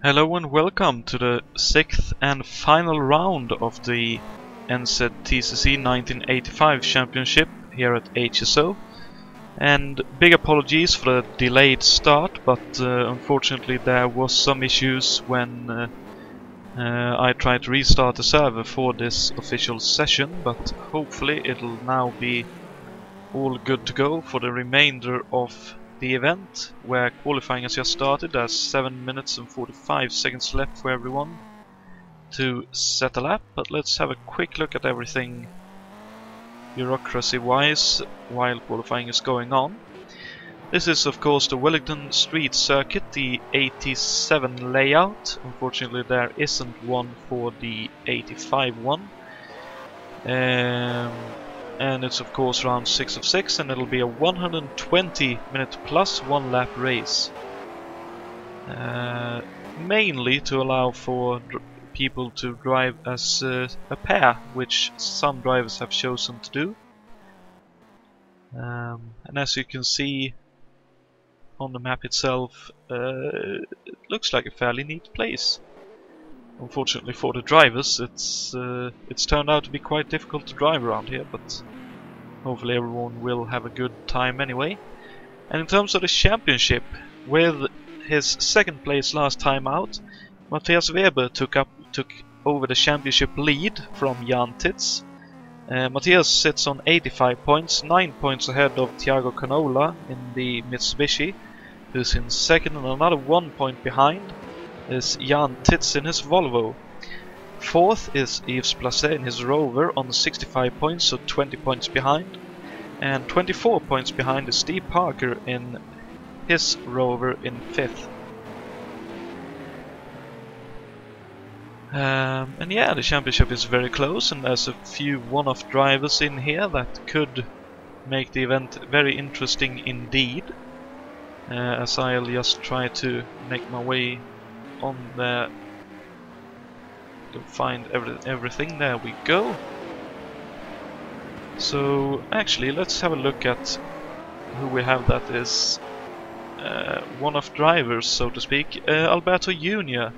Hello and welcome to the 6th and final round of the NZTCC 1985 Championship here at HSO. And big apologies for the delayed start, but unfortunately there was some issues when I tried to restart the server for this official session, but hopefully it'll now be all good to go for the remainder of the event, where qualifying has just started. There's 7 minutes and 45 seconds left for everyone to set a lap, but let's have a quick look at everything bureaucracy wise while qualifying is going on. This is of course the Wellington street circuit, the 87 layout. Unfortunately there isn't one for the 85 one. And it's of course round 6 of 6, and it'll be a 120 minute plus 1 lap race. Mainly to allow for people to drive as a pair, which some drivers have chosen to do. And as you can see on the map itself, it looks like a fairly neat place. Unfortunately for the drivers, it's turned out to be quite difficult to drive around here, but hopefully everyone will have a good time anyway. And in terms of the championship, with his second place last time out, Matthias Weber took over the championship lead from Jan Titz. Matthias sits on 85 points, 9 points ahead of Thiago Canola in the Mitsubishi, who's in second, and another 1 point behind is Jan Titz in his Volvo. Fourth is Yves Placet in his Rover on 65 points, so 20 points behind. And 24 points behind is Steve Parker in his Rover in fifth. And yeah, the championship is very close, and there's a few one-off drivers in here that could make the event very interesting indeed. As I'll just try to make my way on there to find everything. There we go. So actually let's have a look at who we have that is one-off drivers, so to speak. Alberto Jr.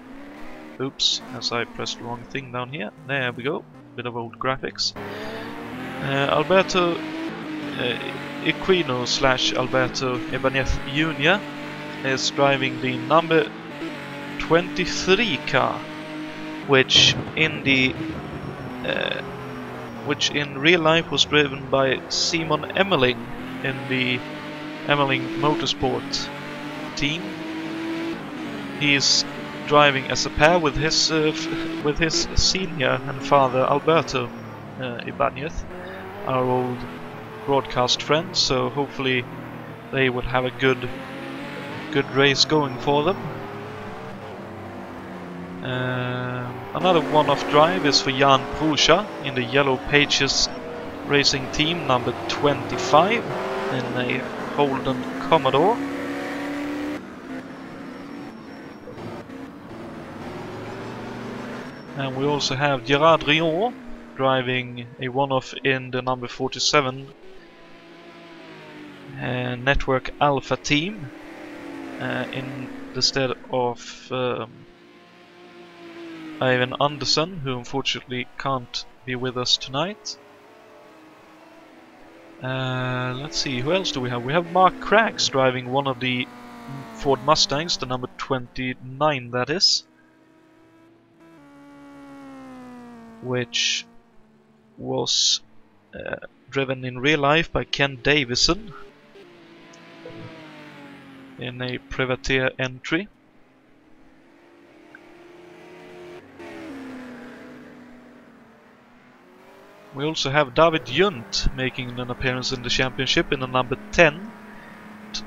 Oops, as I pressed the wrong thing down here. There we go. Bit of old graphics. Alberto Equino / Alberto Ibanez Jr. is driving the number 23 car, which in real life was driven by Simon Emmerling in the Emmerling Motorsport team. He's driving as a pair with his senior and father Alberto Ibanez, our old broadcast friend. So hopefully they will have a good race going for them. Another one-off drive is for Jan Prusha in the Yellow Pages racing team, number 25, in a Holden Commodore. And we also have Gerard Rion driving a one-off in the number 47 Network Alpha team in the stead of Ivan Anderson, who unfortunately can't be with us tonight. Let's see, who else do we have? We have Mark Craggs driving one of the Ford Mustangs, the number 29 that is. which was driven in real life by Ken Davison in a privateer entry. We also have David Junt making an appearance in the championship in the number 10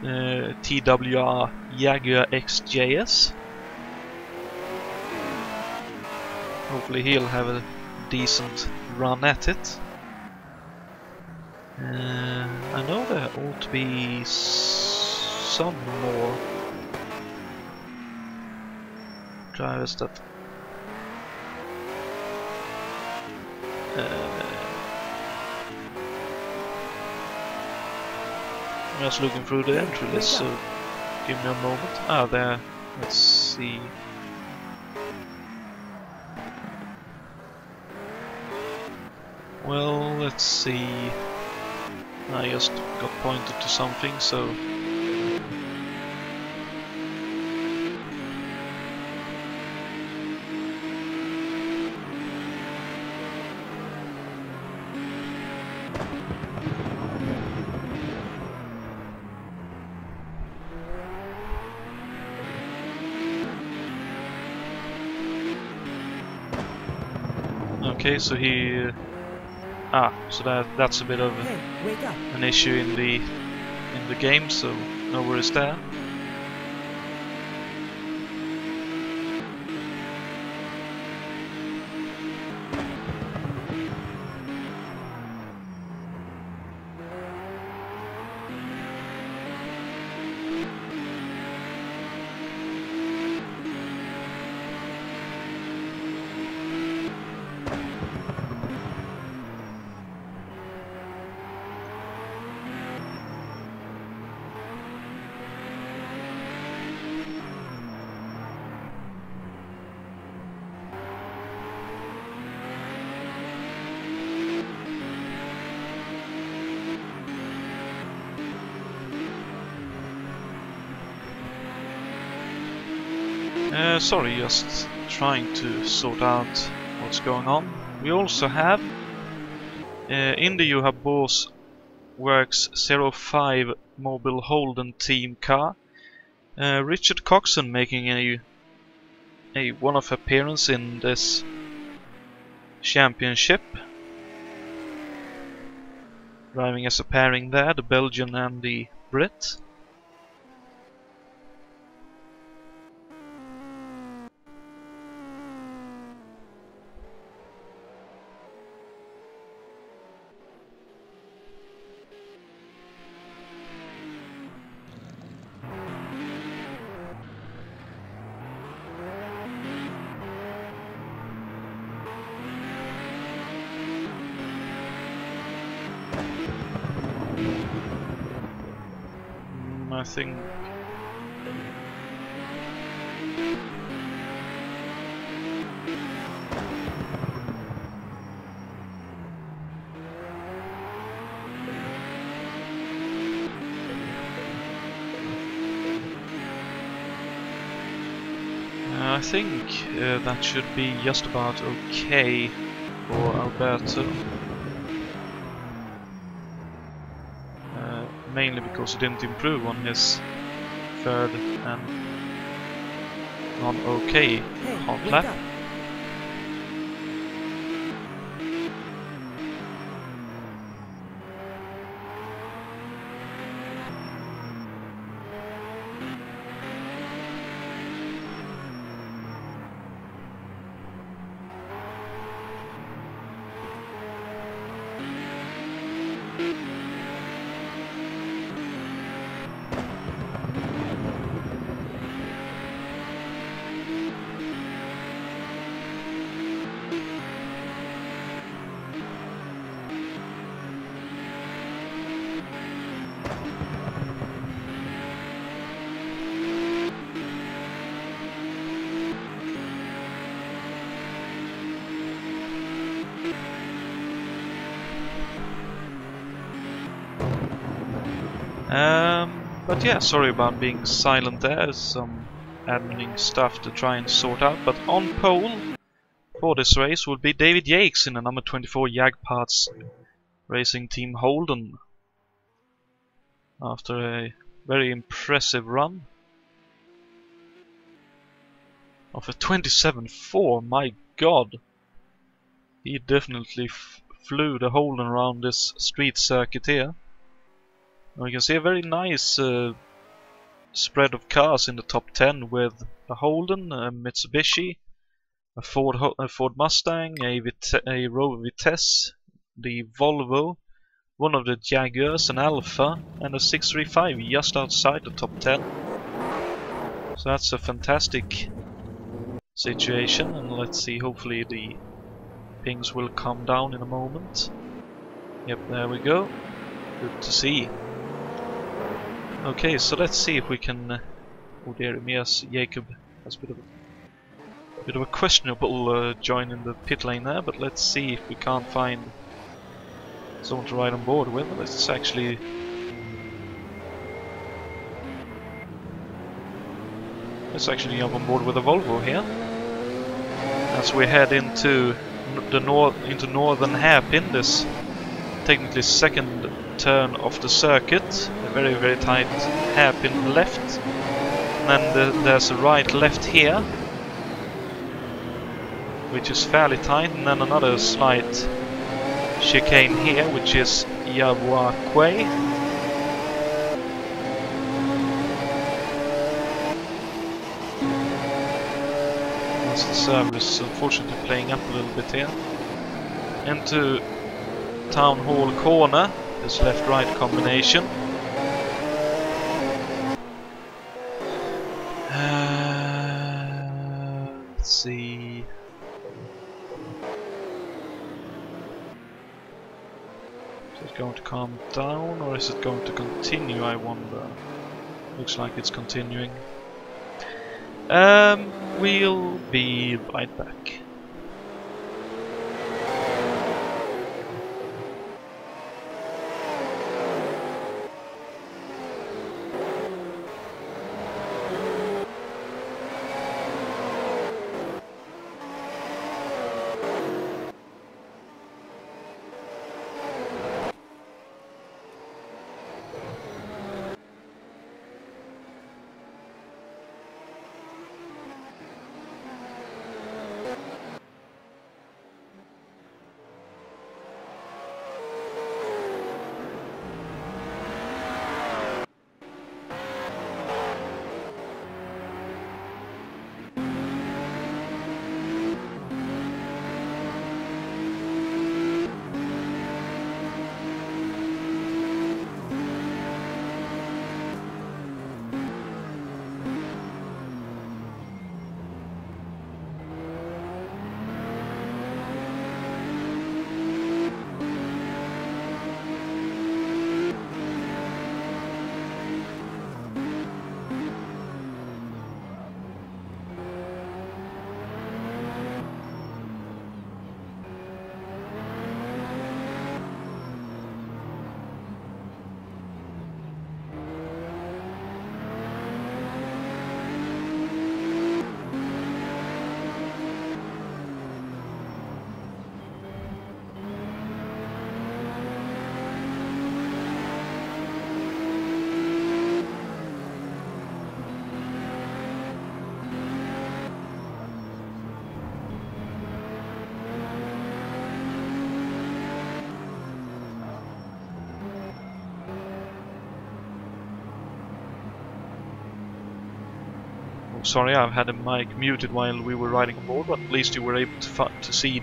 TWR Jaguar XJS. Hopefully he'll have a decent run at it. I know there ought to be some more drivers that I'm just looking through the entry list, so give me a moment. Ah, there. Let's see. Well, let's see. I just got pointed to something, so okay, so he so that's a bit of an issue in the game, so no worries there. Sorry, just trying to sort out what's going on. We also have in the Juha Boss Works 05 Mobile Holden team car, Richard Coxon making a one-off appearance in this championship, driving as a pairing there, the Belgian and the Brit. I think that should be just about okay for Alberto. Mainly because he didn't improve on his third and non-okay half lap. But yeah, sorry about being silent there. Some admin stuff to try and sort out. But on pole, for this race will be David Yates in the number 24 Jagdparts Racing Team Holden. After a very impressive run of a 27.4, my god! He definitely flew the Holden around this street circuit here. Now you can see a very nice spread of cars in the top 10 with a Holden, a Mitsubishi, a Ford Mustang, a Rover Vitesse, the Volvo, one of the Jaguars, an Alfa, and a 635 just outside the top 10. So that's a fantastic situation, and let's see, hopefully the pings will calm down in a moment. Yep, there we go. Good to see. Okay, so let's see if we can... oh dear, Mias Jacob has a bit of a questionable join in the pit lane there, but let's see if we can't find someone to ride on board with. Let's actually... jump on board with a Volvo here. As we head into the northern hairpin, this technically second turn of the circuit, a very, very tight hairpin left, and then there's a right left here, which is fairly tight, and then another slight chicane here, which is Yabua Quay. That's the service unfortunately playing up a little bit here. Into Town Hall corner, this left-right combination. Let's see. Is it going to calm down or is it going to continue, I wonder? Looks like it's continuing. We'll be right back. Sorry, I've had the mic muted while we were riding on board, but at least you were able to see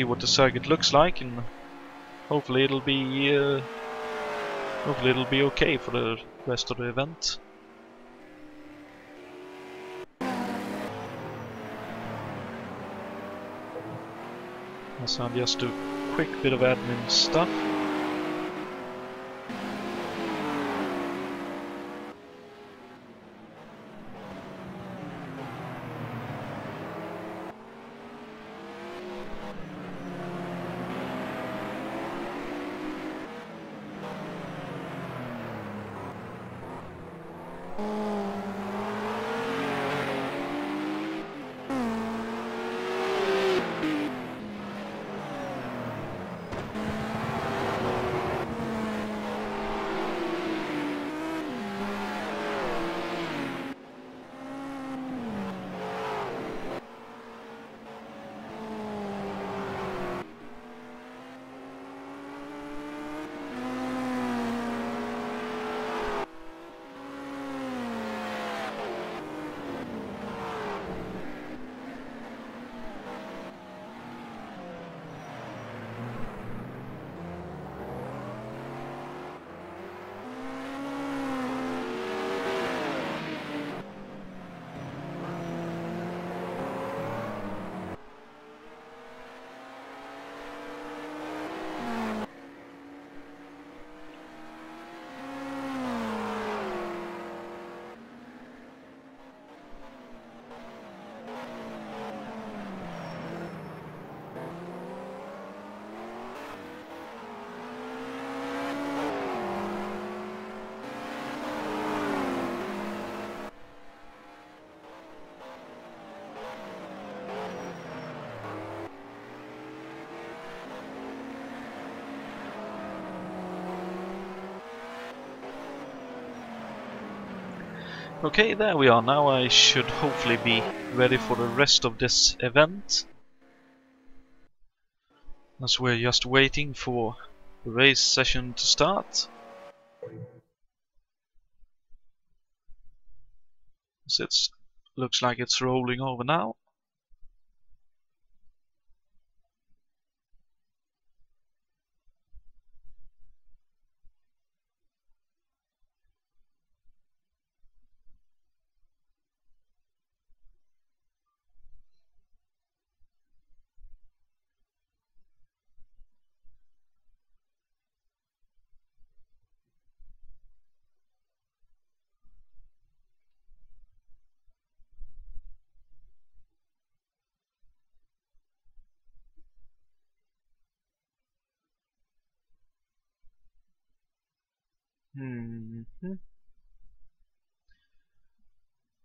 what the circuit looks like, and hopefully it'll be okay for the rest of the event. So I'll just do a quick bit of admin stuff. Okay, there we are. Now I should hopefully be ready for the rest of this event. As we're just waiting for the race session to start. So it looks like it's rolling over now.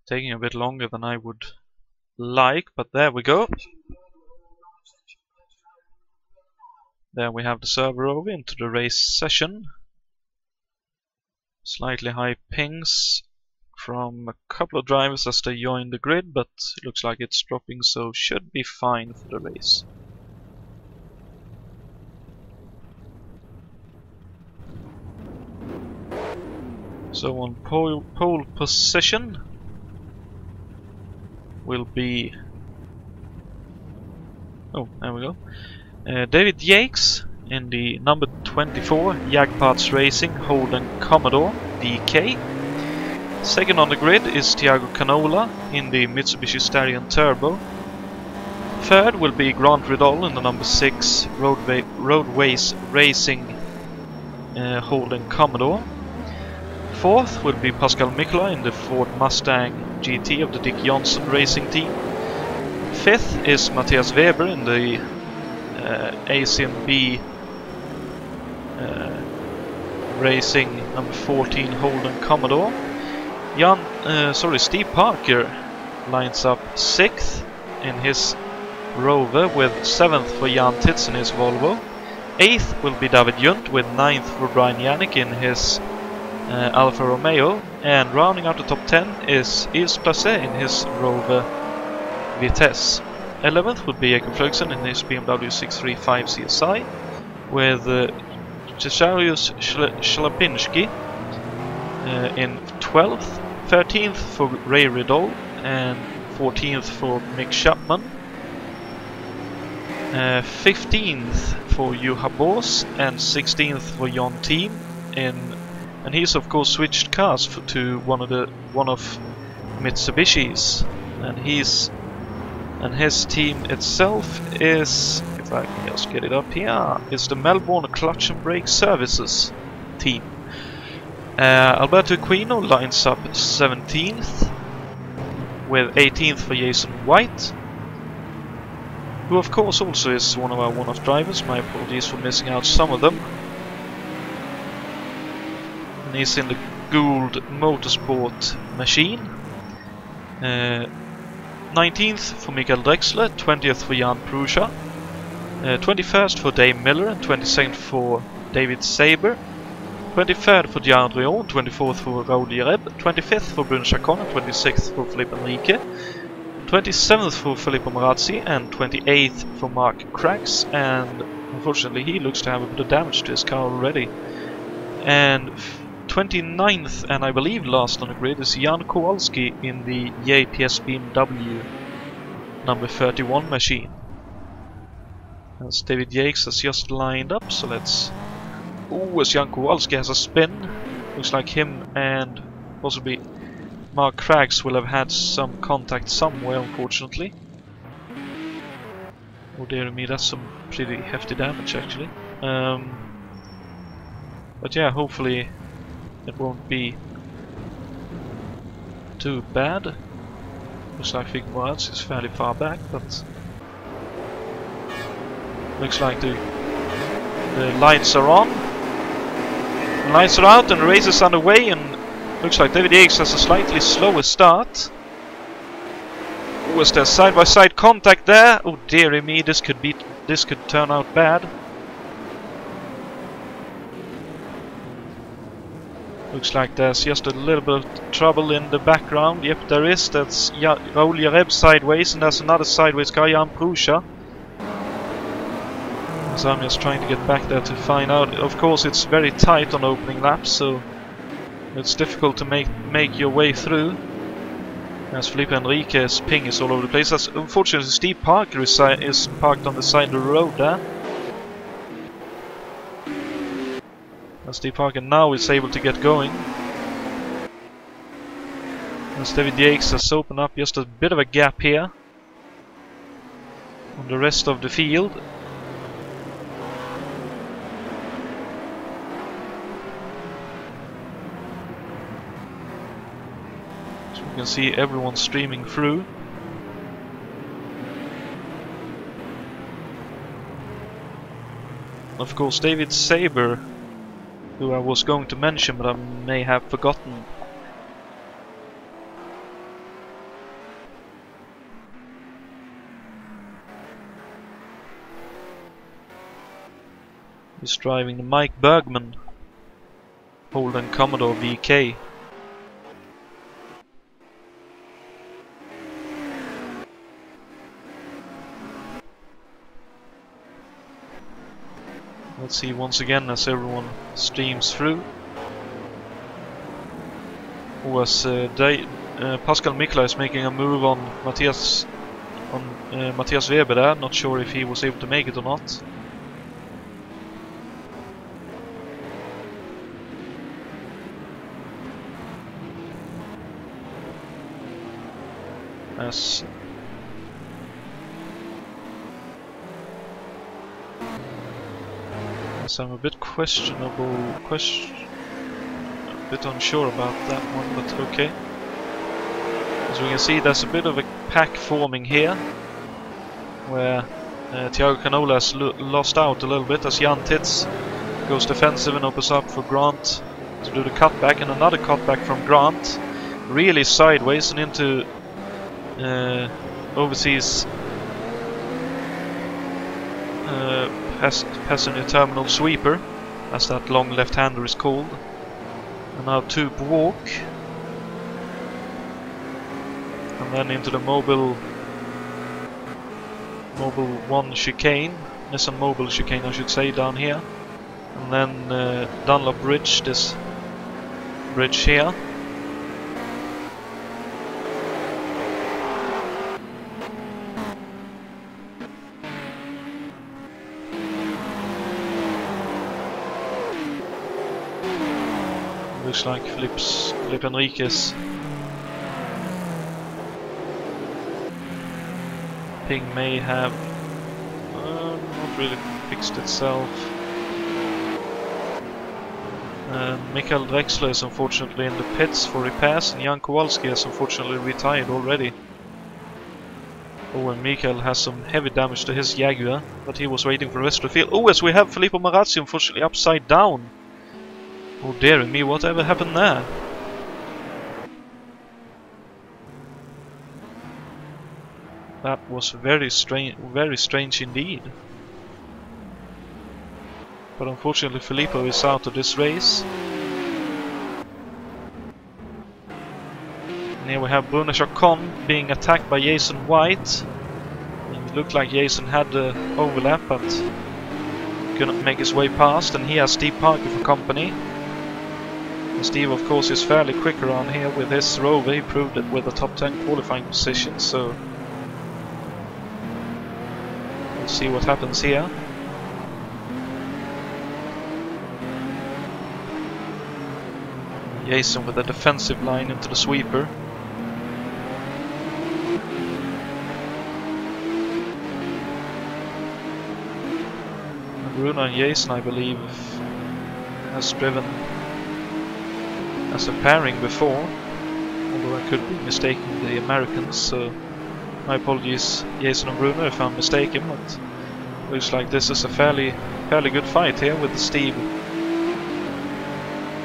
Taking a bit longer than I would like, but there we go. There we have the server over into the race session. Slightly high pings from a couple of drivers as they join the grid, but it looks like it's dropping, so should be fine for the race. So on pole position will be... oh, there we go. David Yates in the number 24 Jagdparts Racing Holden Commodore DK. Second on the grid is Thiago Canola in the Mitsubishi Starion Turbo. Third will be Grant Riddell in the number 6 Roadways Racing Holden Commodore. Fourth will be Pascal Mikula in the Ford Mustang GT of the Dick Johnson Racing Team. Fifth is Matthias Weber in the ACMB Racing number 14 Holden Commodore. Steve Parker lines up 6th in his Rover, with 7th for Jan Titz in his Volvo. 8th will be David Junt, with 9th for Brian Yannick in his Alfa Romeo, and rounding out the top 10 is Yves Placé in his Rover Vitesse. 11th would be Jakob Flugsen in his BMW 635 CSI, with Czesariusz Szlapinski in 12th, 13th for Ray Riddell, and 14th for Mick Chapman. 15th for Juha Boos and 16th for Jon Team and he's of course switched cars to one of Mitsubishi's, and his team itself is, if I can just get it up here, is the Melbourne Clutch and Brake Services team. Alberto Aquino lines up 17th, with 18th for Jason White, who of course also is one of our one-off drivers. My apologies for missing out some of them. And he's in the Gould Motorsport machine. 19th for Mikael Drexler, 20th for Jan Prusa, 21st for Dave Miller, and 22nd for David Saber, 23rd for Gian Drion, 24th for Raul Jereb, 25th for Bruno Chacon, and 26th for Philippe Enrique, 27th for Filippo Marazzi, and 28th for Mark Krax, and unfortunately he looks to have a bit of damage to his car already. And 29th, and I believe last on the grid, is Jan Kowalski in the JPS BMW number 31 machine. As David Yates has just lined up, so let's... ooh, as Jan Kowalski has a spin. Looks like him and possibly Mark Krags will have had some contact somewhere, unfortunately. Oh dear me, that's some pretty hefty damage actually. But yeah, hopefully it won't be too bad. Looks like Fig Moraz is fairly far back, but looks like the lights are on. The lights are out and the race is underway, and looks like David Yates has a slightly slower start. Was there side-by-side contact there? Oh dearie me, this could turn out bad. Looks like there's just a little bit of trouble in the background. Yep, there is. That's Raul Jareb sideways, and there's another sideways guy, Jan Prusha. So I'm just trying to get back there to find out. Of course, it's very tight on opening laps, so it's difficult to make your way through. As Felipe Henrique's ping is all over the place. That's unfortunately Steve Parker is parked on the side of the road there. And Steve Parker now is able to get going. As David Yates has opened up just a bit of a gap here on the rest of the field. So we can see everyone streaming through. Of course, David Saber, who I was going to mention but I may have forgotten. He's driving the Mike Bergman Holden Commodore VK. Let's see once again as everyone streams through. Was Pascal Mikla is making a move on Matthias Weber there. Not sure if he was able to make it or not. So I'm a bit a bit unsure about that one, but okay. As we can see, there's a bit of a pack forming here, where Thiago Canola has lost out a little bit as Jan Titz goes defensive and opens up for Grant to do the cutback, and another cutback from Grant, really sideways and into overseas passenger terminal sweeper, as that long left-hander is called. And now to walk, and then into the mobile 1 chicane, Nissan Mobile chicane I should say, down here, and then Dunlop Bridge, this bridge here. Looks like Felipe Henrique's ping may have not really fixed itself. Mikael Drexler is unfortunately in the pits for repairs, and Jan Kowalski has unfortunately retired already. Oh, and Mikael has some heavy damage to his Jaguar, but he was waiting for the rest of the field. Oh, as we have Filippo Marazzi unfortunately upside down. Oh dear me, whatever happened there? That was very strange indeed. But unfortunately Filippo is out of this race. And here we have Bruno Chacon being attacked by Jason White. It looked like Jason had the overlap but couldn't make his way past, and he has Steve Parker for company. And Steve, of course, is fairly quick around here with his Rover. He proved it with a top 10 qualifying position, so we'll see what happens here. Jason with a defensive line into the sweeper. And Bruno and Jason, I believe, has driven as a pairing before, although I could be mistaking the Americans, so my apologies Jason and Bruno if I'm mistaken, but looks like this is a fairly good fight here with Steve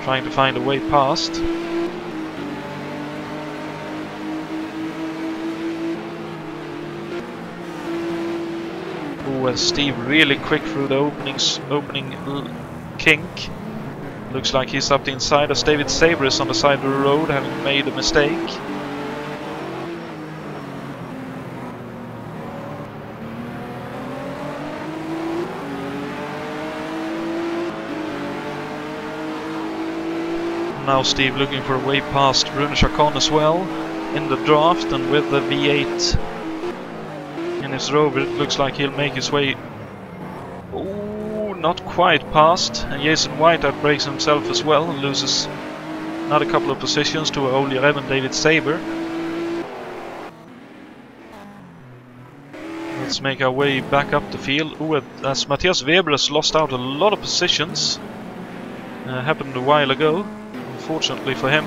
trying to find a way past. Oh, and Steve really quick through the opening kink. Looks like he's up the inside as David Saber is on the side of the road, having made a mistake. Now Steve looking for a way past Rune Chacon as well in the draft, and with the V8 in his rover it looks like he'll make his way. Ooh, not quite past, and Jason White outbrakes himself as well and loses another couple of positions to Oli Rev and David Saber. Let's make our way back up the field. Ooh, as Matthias Weber has lost out a lot of positions. Happened a while ago. Unfortunately for him.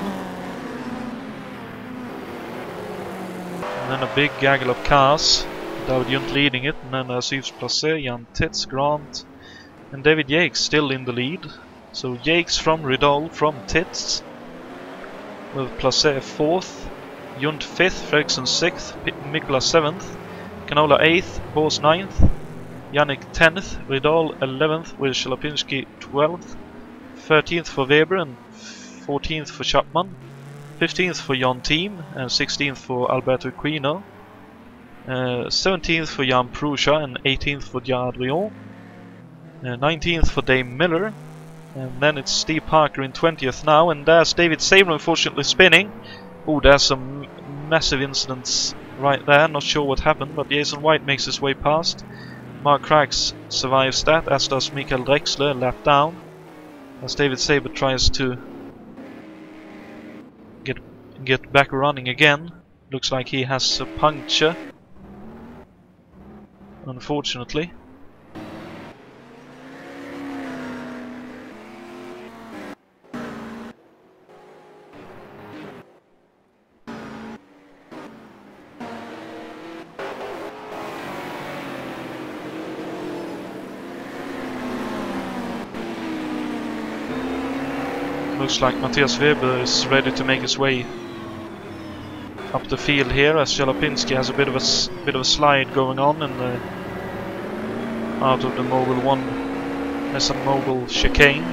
And then a big gaggle of cars. David Junt leading it, and then Yves Placé, Jan Titz, Grant, and David Yakes still in the lead. So Yakes from Ridal from Titz, with Placé 4th, Junt 5th, Fredriksson 6th, Mikula 7th, Canola 8th, Bors 9th, Yannick 10th, Ridal 11th, with Shalapinski 12th, 13th for Weber and 14th for Chapman, 15th for Jan Team, and 16th for Alberto Quino, 17th for Jan Prusha and 18th for Jan Adrian, 19th for Dame Miller, and then it's Steve Parker in 20th now, and there's David Saber unfortunately spinning. Oh, there's some massive incidents right there, not sure what happened, but Jason White makes his way past. Mark Craggs survives that, as does Mikael Drexler, lap down, as David Saber tries to get back running again. Looks like he has a puncture, unfortunately. Looks like Matthias Weber is ready to make his way up the field here, as Shalapinski has a bit of a slide going on, and out of the Mobile 1 has a Mobile chicane.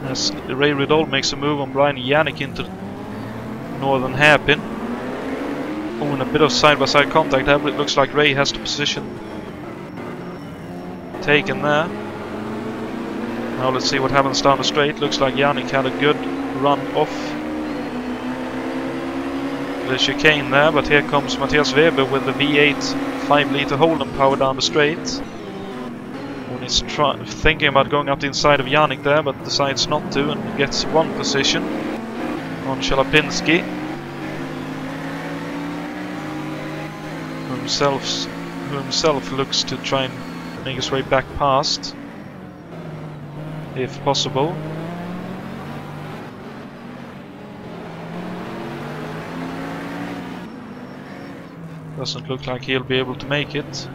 As Ray Ridal makes a move on Brian Yannick into northern hairpin. Oh, and a bit of side-by-side contact there, but it looks like Ray has the position taken there. Now let's see what happens down the straight. Looks like Yannick had a good run off the chicane there, but here comes Matthias Weber with the V8 5-litre Holden power down the straight. And he's thinking about going up the inside of Yannick there, but decides not to, and gets one position on Shalapinski, who himself looks to try and make his way back past, if possible. Doesn't look like he'll be able to make it.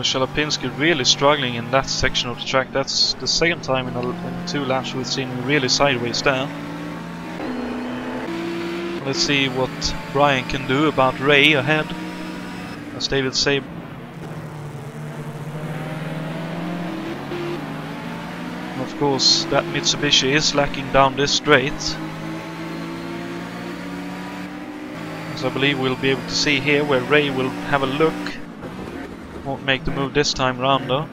Shalapinski really struggling in that section of the track. That's the second time in 2 laps we've seen him really sideways down. Let's see what Brian can do about Ray ahead, as David Saber. Of course, that Mitsubishi is lacking down this straight, as I believe we'll be able to see here, where Ray will have a look. Won't make the move this time round though.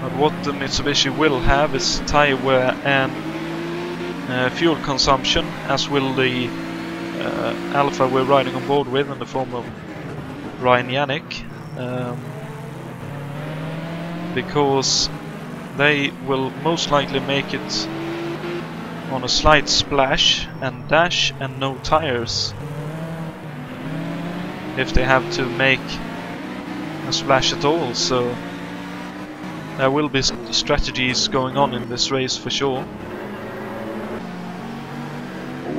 But what the Mitsubishi will have is tyre wear and fuel consumption, as will the Alpha we're riding on board with in the form of Ryan Yannick, because they will most likely make it on a slight splash and dash and no tires, if they have to make a splash at all. So there will be strategies going on in this race for sure.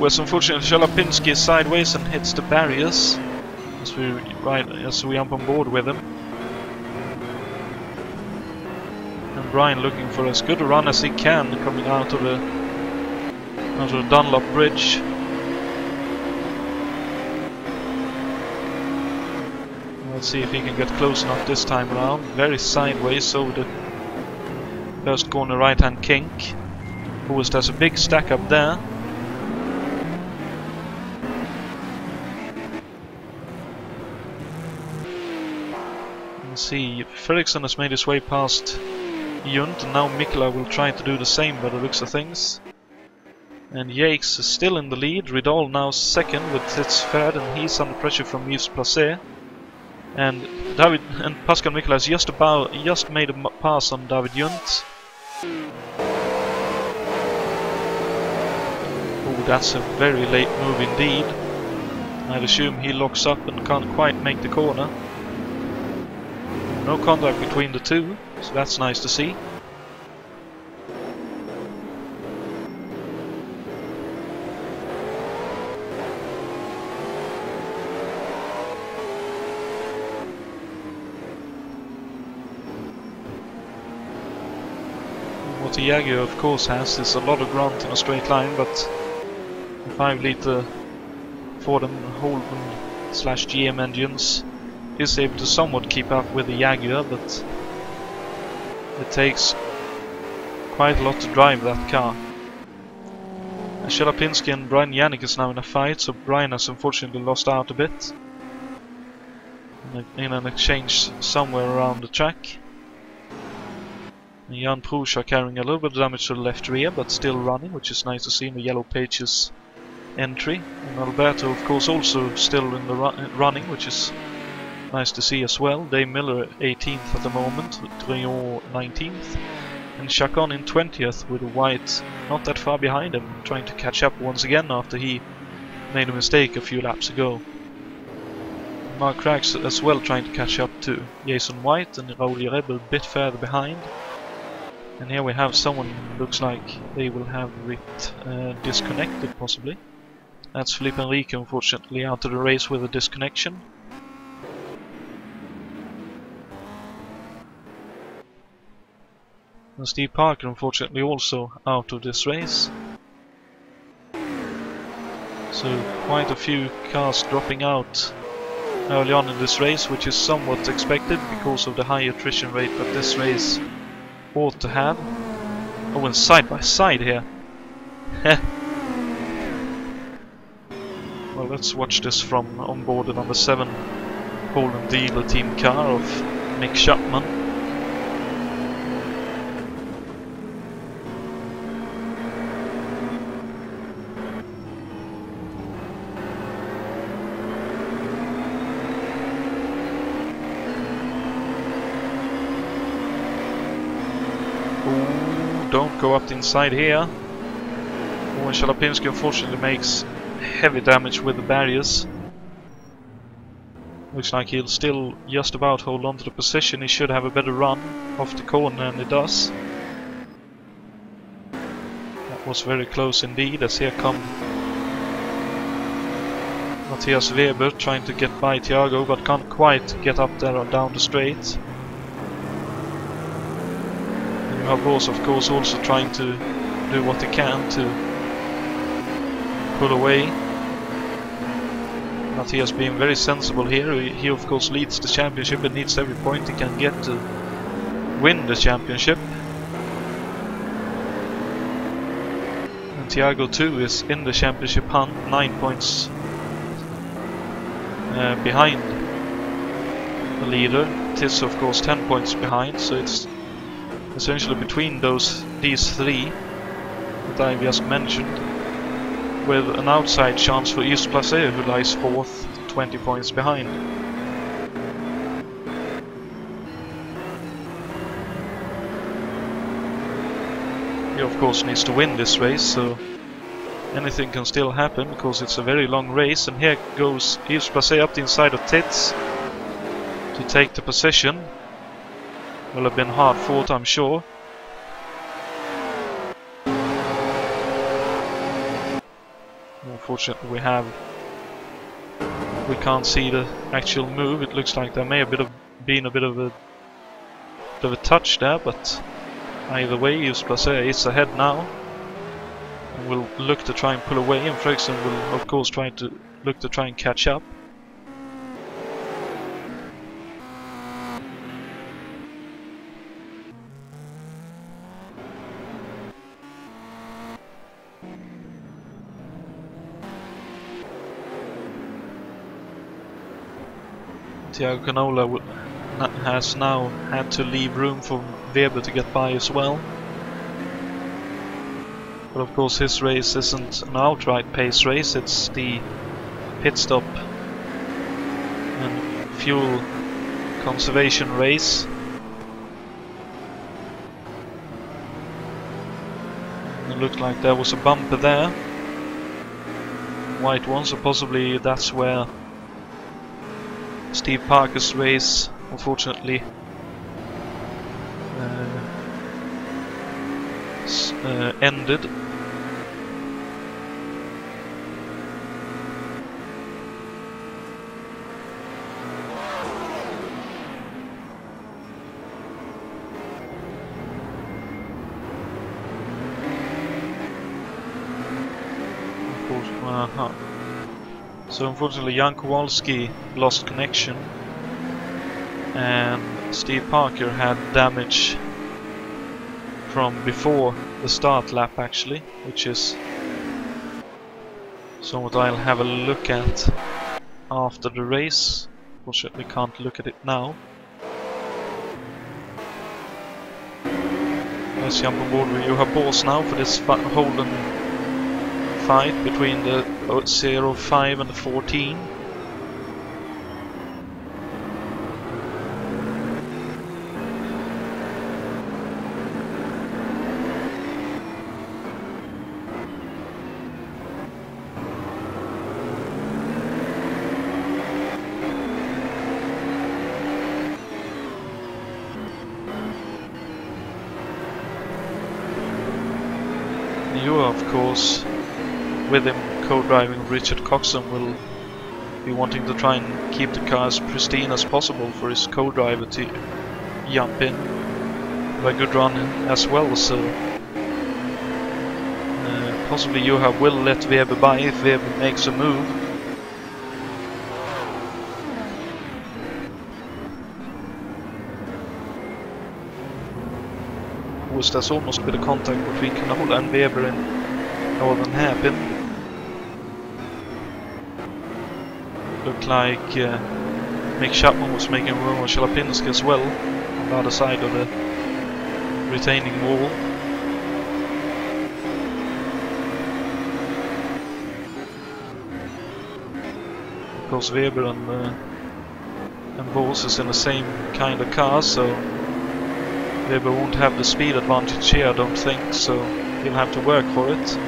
As unfortunately Shalapinski is sideways and hits the barriers as we jump on board with him. And Brian looking for as good a run as he can coming out of the Dunlop bridge. Let's see if he can get close enough this time around. Very sideways over the first corner right hand kink. Always does a big stack up there. Let's see, Fredriksson has made his way past Junt, and now Mikkola will try to do the same by the looks of things. And Yakes is still in the lead. Ridal now second with Tits third, and he's under pressure from Yves Placé. And Pascal Mikkola has just made a pass on David Junt. Oh, that's a very late move indeed. I'd assume he locks up and can't quite make the corner. No contact between the two, so that's nice to see. What the Jaguar of course has is a lot of grunt in a straight line, but the 5-litre Fordham Holden/GM engines is able to somewhat keep up with the Jaguar, but it takes quite a lot to drive that car. Shalapinski and Brian Yannick is now in a fight, so Brian has unfortunately lost out a bit in an exchange somewhere around the track. And Jan Prouch are carrying a little bit of damage to the left rear, but still running, which is nice to see in the Yellow Pages entry. And Alberto of course also still in the running, which is nice to see as well. Dave Miller 18th at the moment, Drion 19th, and Chacon in 20th with a white not that far behind him, trying to catch up once again after he made a mistake a few laps ago. Mark Craggs as well trying to catch up to Jason White, and Raoul Rebel a bit further behind. And here we have someone looks like they will have it disconnected possibly. That's Felipe Enrique unfortunately out of the race with a disconnection. And Steve Parker unfortunately also out of this race. So quite a few cars dropping out early on in this race, which is somewhat expected because of the high attrition rate that this race ought to have. Oh, and side by side here. Well, let's watch this from on board the number 7 Poland dealer team car of Mick Chapman. Don't go up the inside here. Oh, and Shalapinski unfortunately makes heavy damage with the barriers. Looks like he'll still just about hold on to the position. He should have a better run off the corner, and he does. That was very close indeed, as here come Matthias Weber trying to get by Thiago, but can't quite get up there or down the straight. Boss of course also trying to do what he can to pull away. Matthias being very sensible here. He of course leads the championship and needs every point he can get to win the championship. And Thiago too is in the championship hunt, 9 points behind the leader. Tis of course 10 points behind, so it's essentially between these three that I just mentioned, with an outside chance for Yves Placé, who lies 4th, 20 points behind. He of course needs to win this race, so anything can still happen because it's a very long race. And here goes Yves Placé up the inside of Tits to take the position. Will have been hard fought, I'm sure. unfortunately we can't see the actual move. It looks like there may have been a bit of a touch there, but either way, Just Placer is ahead now and will look to try and pull away, and Fredriksson will of course look to try and catch up. Thiago Canola has now had to leave room for Weber to get by as well. But of course his race isn't an outright pace race, it's the pit stop and fuel conservation race. It looked like there was a bumper there, white one, so possibly that's where Steve Parker's race unfortunately ended. So unfortunately Jan Kowalski lost connection and Steve Parker had damage from before the start lap actually, which is somewhat I'll have a look at after the race. Unfortunately can't look at it now. Let's jump on board with Juha Boos now for this Holden fight between the 05 and the 14. Juha, of course, with him co-driving Richard Coxon, will be wanting to try and keep the car as pristine as possible for his co-driver to jump in by good run as well, so possibly Juha will let Weber by if Weber makes a move. There's almost a bit of contact between Canola and Weber in northern hairpin. Looked like Mick Chapman was making room on Shalapinski as well on the other side of the retaining wall. Of course Weber and Boos is in the same kind of car, so Weber won't have the speed advantage here, I don't think, so he'll have to work for it.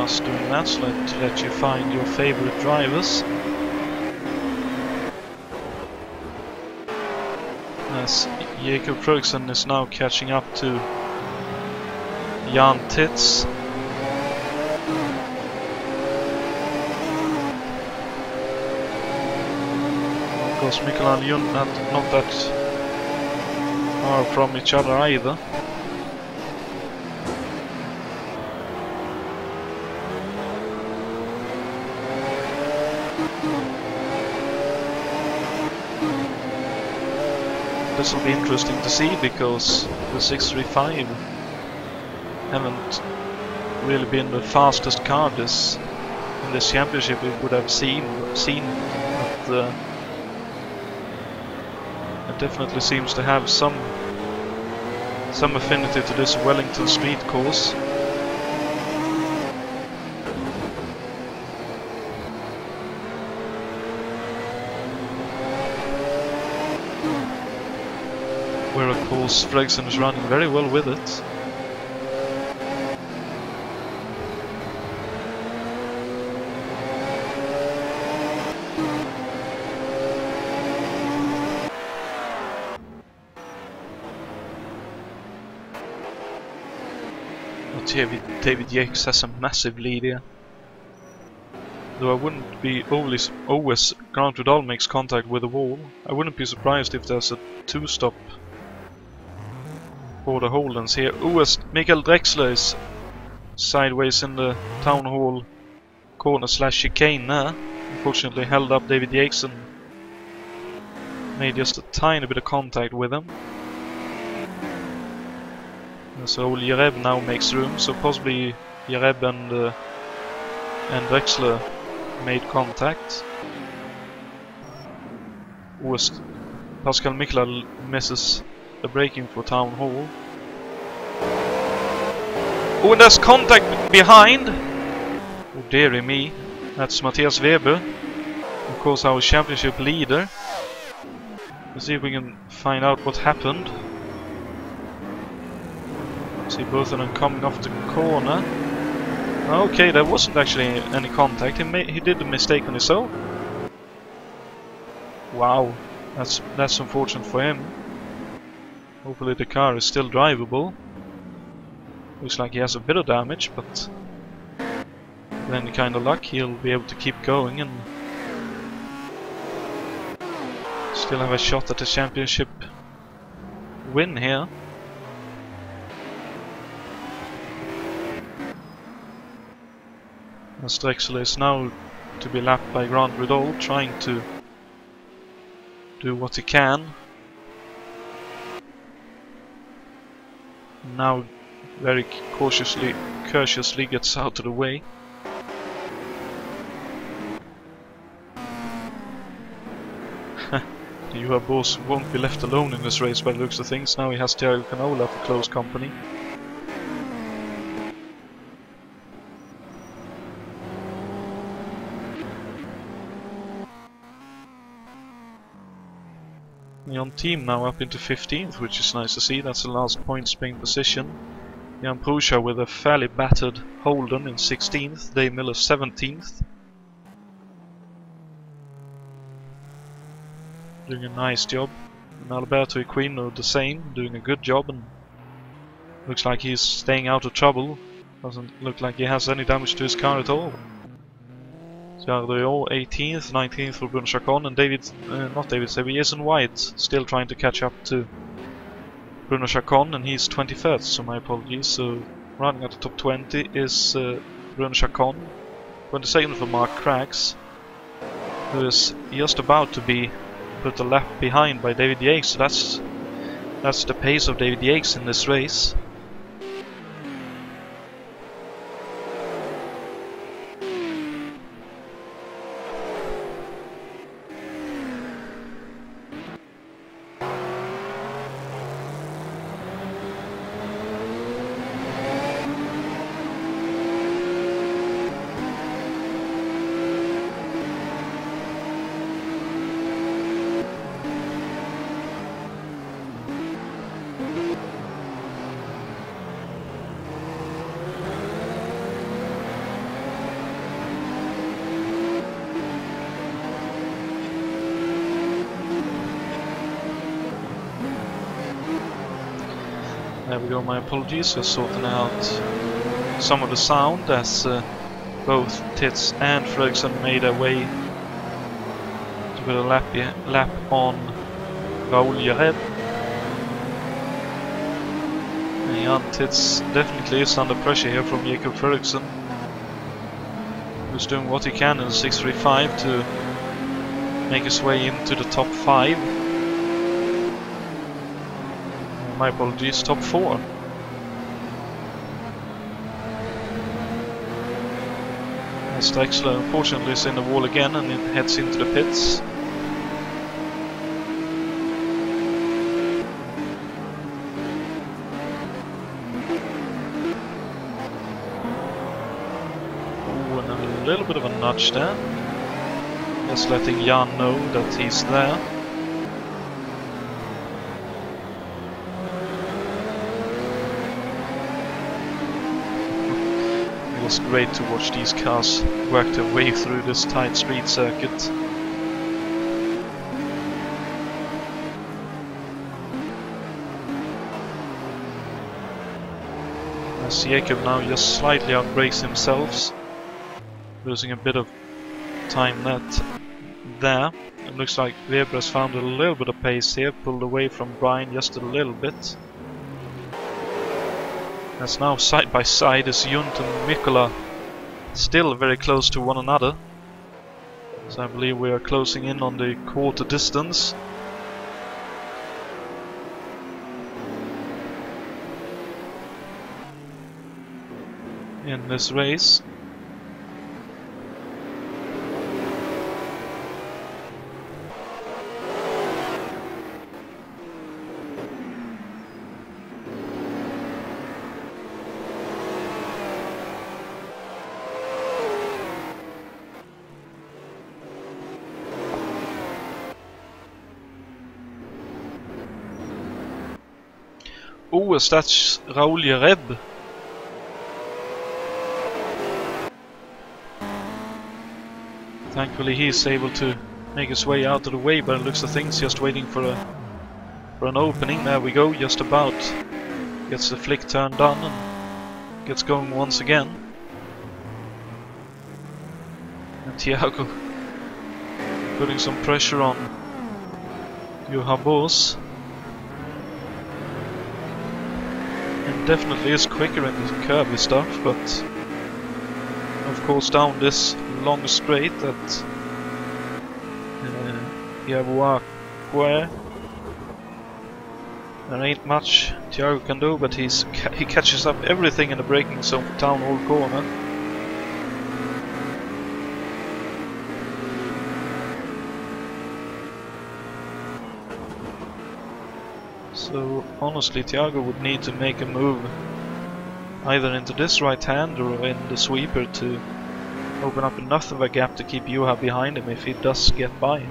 Doing that, so let you find your favorite drivers. As Jakob Fredriksson is now catching up to Jan Tits. Of course Mikael and Jun not that far from each other either. This will be interesting to see because the 635 haven't really been the fastest car in this championship we would have seen at definitely seems to have some affinity to this Wellington street course. Where of course Fredriksson is running very well with it. David Yates has a massive lead here. Though I wouldn't be always Grant Rudal makes contact with the wall. I wouldn't be surprised if there's a two-stop for the Holdens here. Mikael Drexler is sideways in the Town Hall corner / chicane there. Unfortunately held up David Yates and made just a tiny bit of contact with him. So Jereb now makes room, so possibly Jereb and Drexler made contact. Pascal Miklal misses the braking for Town Hall. Oh, and there's contact behind! Oh dearie me, that's Matthias Weber, of course our championship leader. Let's see if we can find out what happened. See both of them coming off the corner. Okay, there wasn't actually any contact. He did a mistake on his own. Wow, that's unfortunate for him. Hopefully the car is still drivable. Looks like he has a bit of damage, but with any kind of luck he'll be able to keep going and still have a shot at the championship win here. As Drexler is now to be lapped by Grant Rudal, trying to do what he can. Now very cautiously gets out of the way. Juha Boos won't be left alone in this race by the looks of things. Now he has Thiago Canola for close company. Jan Team now up into 15th, which is nice to see. That's the last point spring position. Jan Prusha with a fairly battered Holden in 16th, Dave Miller 17th. Doing a nice job. And Alberto Equino the same, doing a good job, and looks like he's staying out of trouble. Doesn't look like he has any damage to his car at all. Jardo 18th, 19th for Bruno Chacon, and Jason White still trying to catch up to Bruno Chacon, and he's 23rd, so my apologies. So running at the top 20 is Bruno Chacon, 22nd for Mark Craggs, who is just about to be put a lap behind by David Yates. So that's the pace of David Yates in this race. There we go, my apologies, just sorting out some of the sound as both Tits and Fredriksson made their way to put a lap on Raoul Jereb. And Jan Tits definitely is under pressure here from Jakob Fredriksson, who's doing what he can in the 635 to make his way into the top 5. My apologies, top 4. As Drexler unfortunately is in the wall again and it heads into the pits. a little bit of a nudge there. Just letting Jan know that he's there. It was great to watch these cars work their way through this tight street circuit. As Jakob now just slightly outbrakes himself, losing a bit of time there. It looks like Weber has found a little bit of pace here, pulled away from Brian just a little bit. As now side by side is Junt and Mikkola, still very close to one another. So I believe we are closing in on the quarter distance. In this race. Oh, that's Raoul Jereb. Thankfully he's able to make his way out of the way, but it looks like things just waiting for an opening. There we go, just about. Gets the flick turned on and gets going once again. And Thiago putting some pressure on Johan Boos. And definitely is quicker in the curvy stuff, but of course down this long straight that Yavoakwe, there ain't much Thiago can do, but he catches up everything in the braking zone for Town Hall corner. So honestly, Thiago would need to make a move either into this right hand or in the sweeper to open up enough of a gap to keep Juha behind him if he does get by.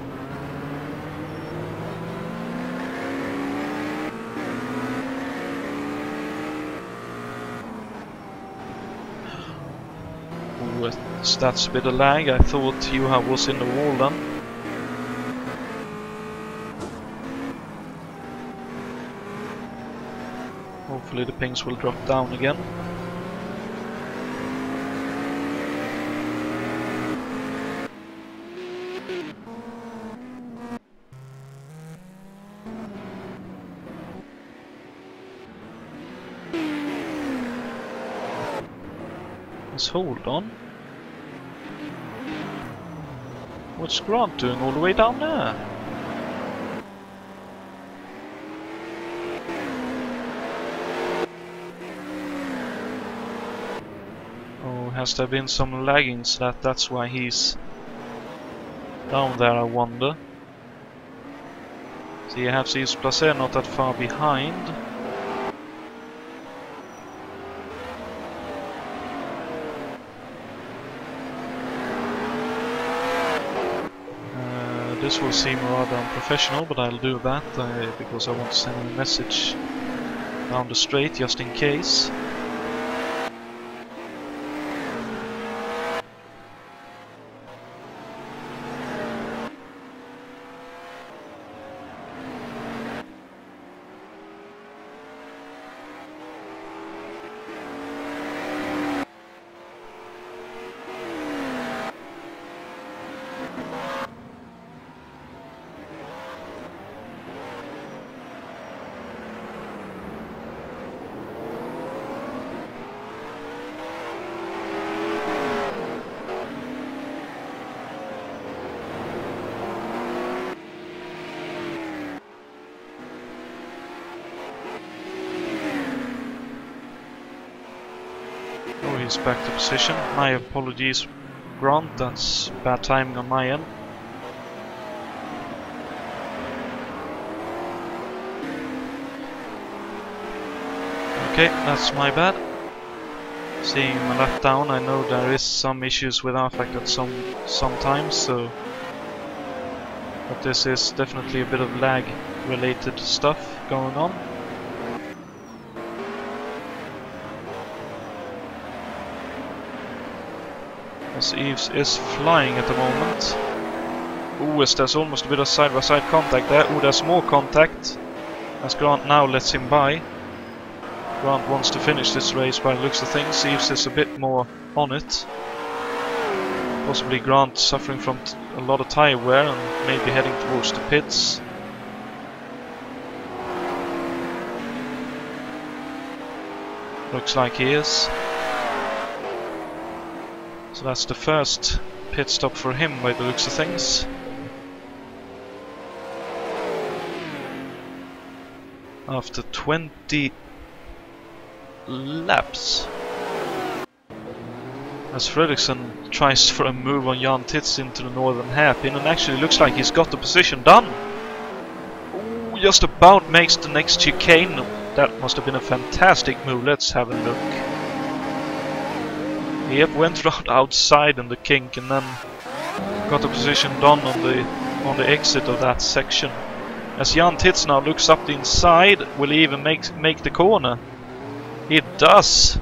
Ooh, that's a bit of lag. I thought Juha was in the wall then. Hopefully the pings will drop down again. Let's hold on. What's Grant doing all the way down there? Has there been some lagging so that's why he's down there, I wonder. So you have Yves Placer not that far behind. This will seem rather unprofessional, but I'll do that because I want to send a message down the straight just in case. He's back to position. My apologies, Grant, that's bad timing on my end. Okay, that's my bad. seeing him a lap down. I know there is some issues with Arfac at sometimes, so but this is definitely a bit of lag related stuff going on. As Eves is flying at the moment. Ooh, there's almost a bit of side-by-side contact there. Ooh, there's more contact. As Grant now lets him by. Grant wants to finish this race by the looks of things. Eves is a bit more on it. Possibly Grant suffering from a lot of tyre wear and maybe heading towards the pits. Looks like he is. So that's the first pit stop for him by the looks of things. After 20 laps. As Fredriksson tries for a move on Jan Tits into the northern hairpin, and actually looks like he's got the position done. Ooh, just about makes the next chicane. That must have been a fantastic move. Let's have a look. Yep, went round outside in the kink and then got the position done on the exit of that section. As Jan Tits now looks up the inside, will he even make the corner? He does!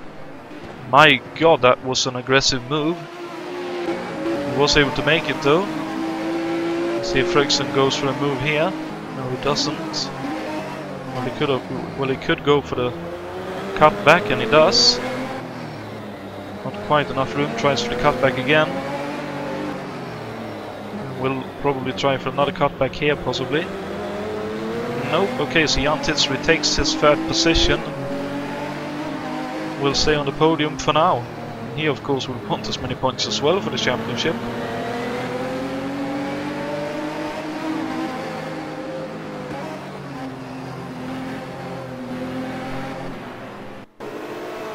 My god, that was an aggressive move. He was able to make it though. Let's see if Fredriksson goes for a move here. No, he doesn't. Well, he could go for the cutback, and he does. Not quite enough room. Tries for the cutback again. Will probably try for another cutback here, possibly. Nope. Okay, so Jan Tits retakes his third position. Will stay on the podium for now. He of course will want as many points as well for the championship.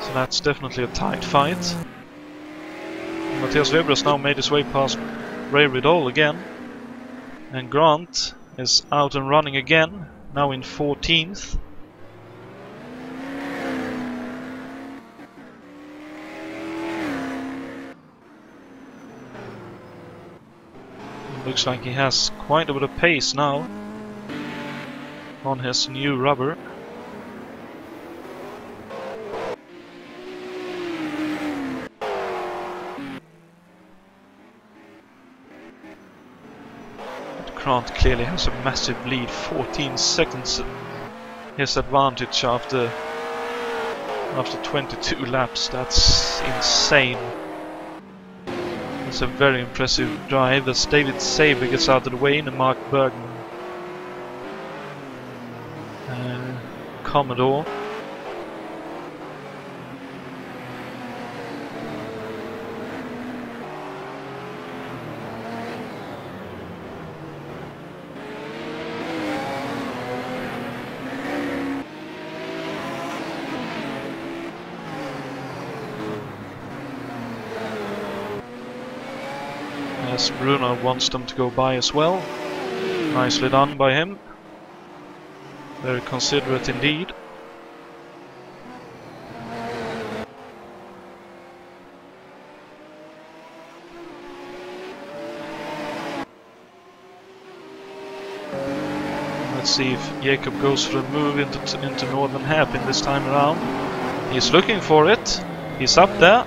So that's definitely a tight fight. Matthias Weber has now made his way past Ray Riddle again. And Grant is out and running again, now in 14th. Looks like he has quite a bit of pace now on his new rubber. But Grant clearly has a massive lead, 14 seconds his advantage after 22 laps. That's insane. It's a very impressive drive as David Saber gets out of the way and Mark Bergman. Commodore. As Bruno wants them to go by as well. Nicely done by him. Very considerate indeed. Let's see if Jacob goes for a move into northern hairpin this time around. He's looking for it. He's up there.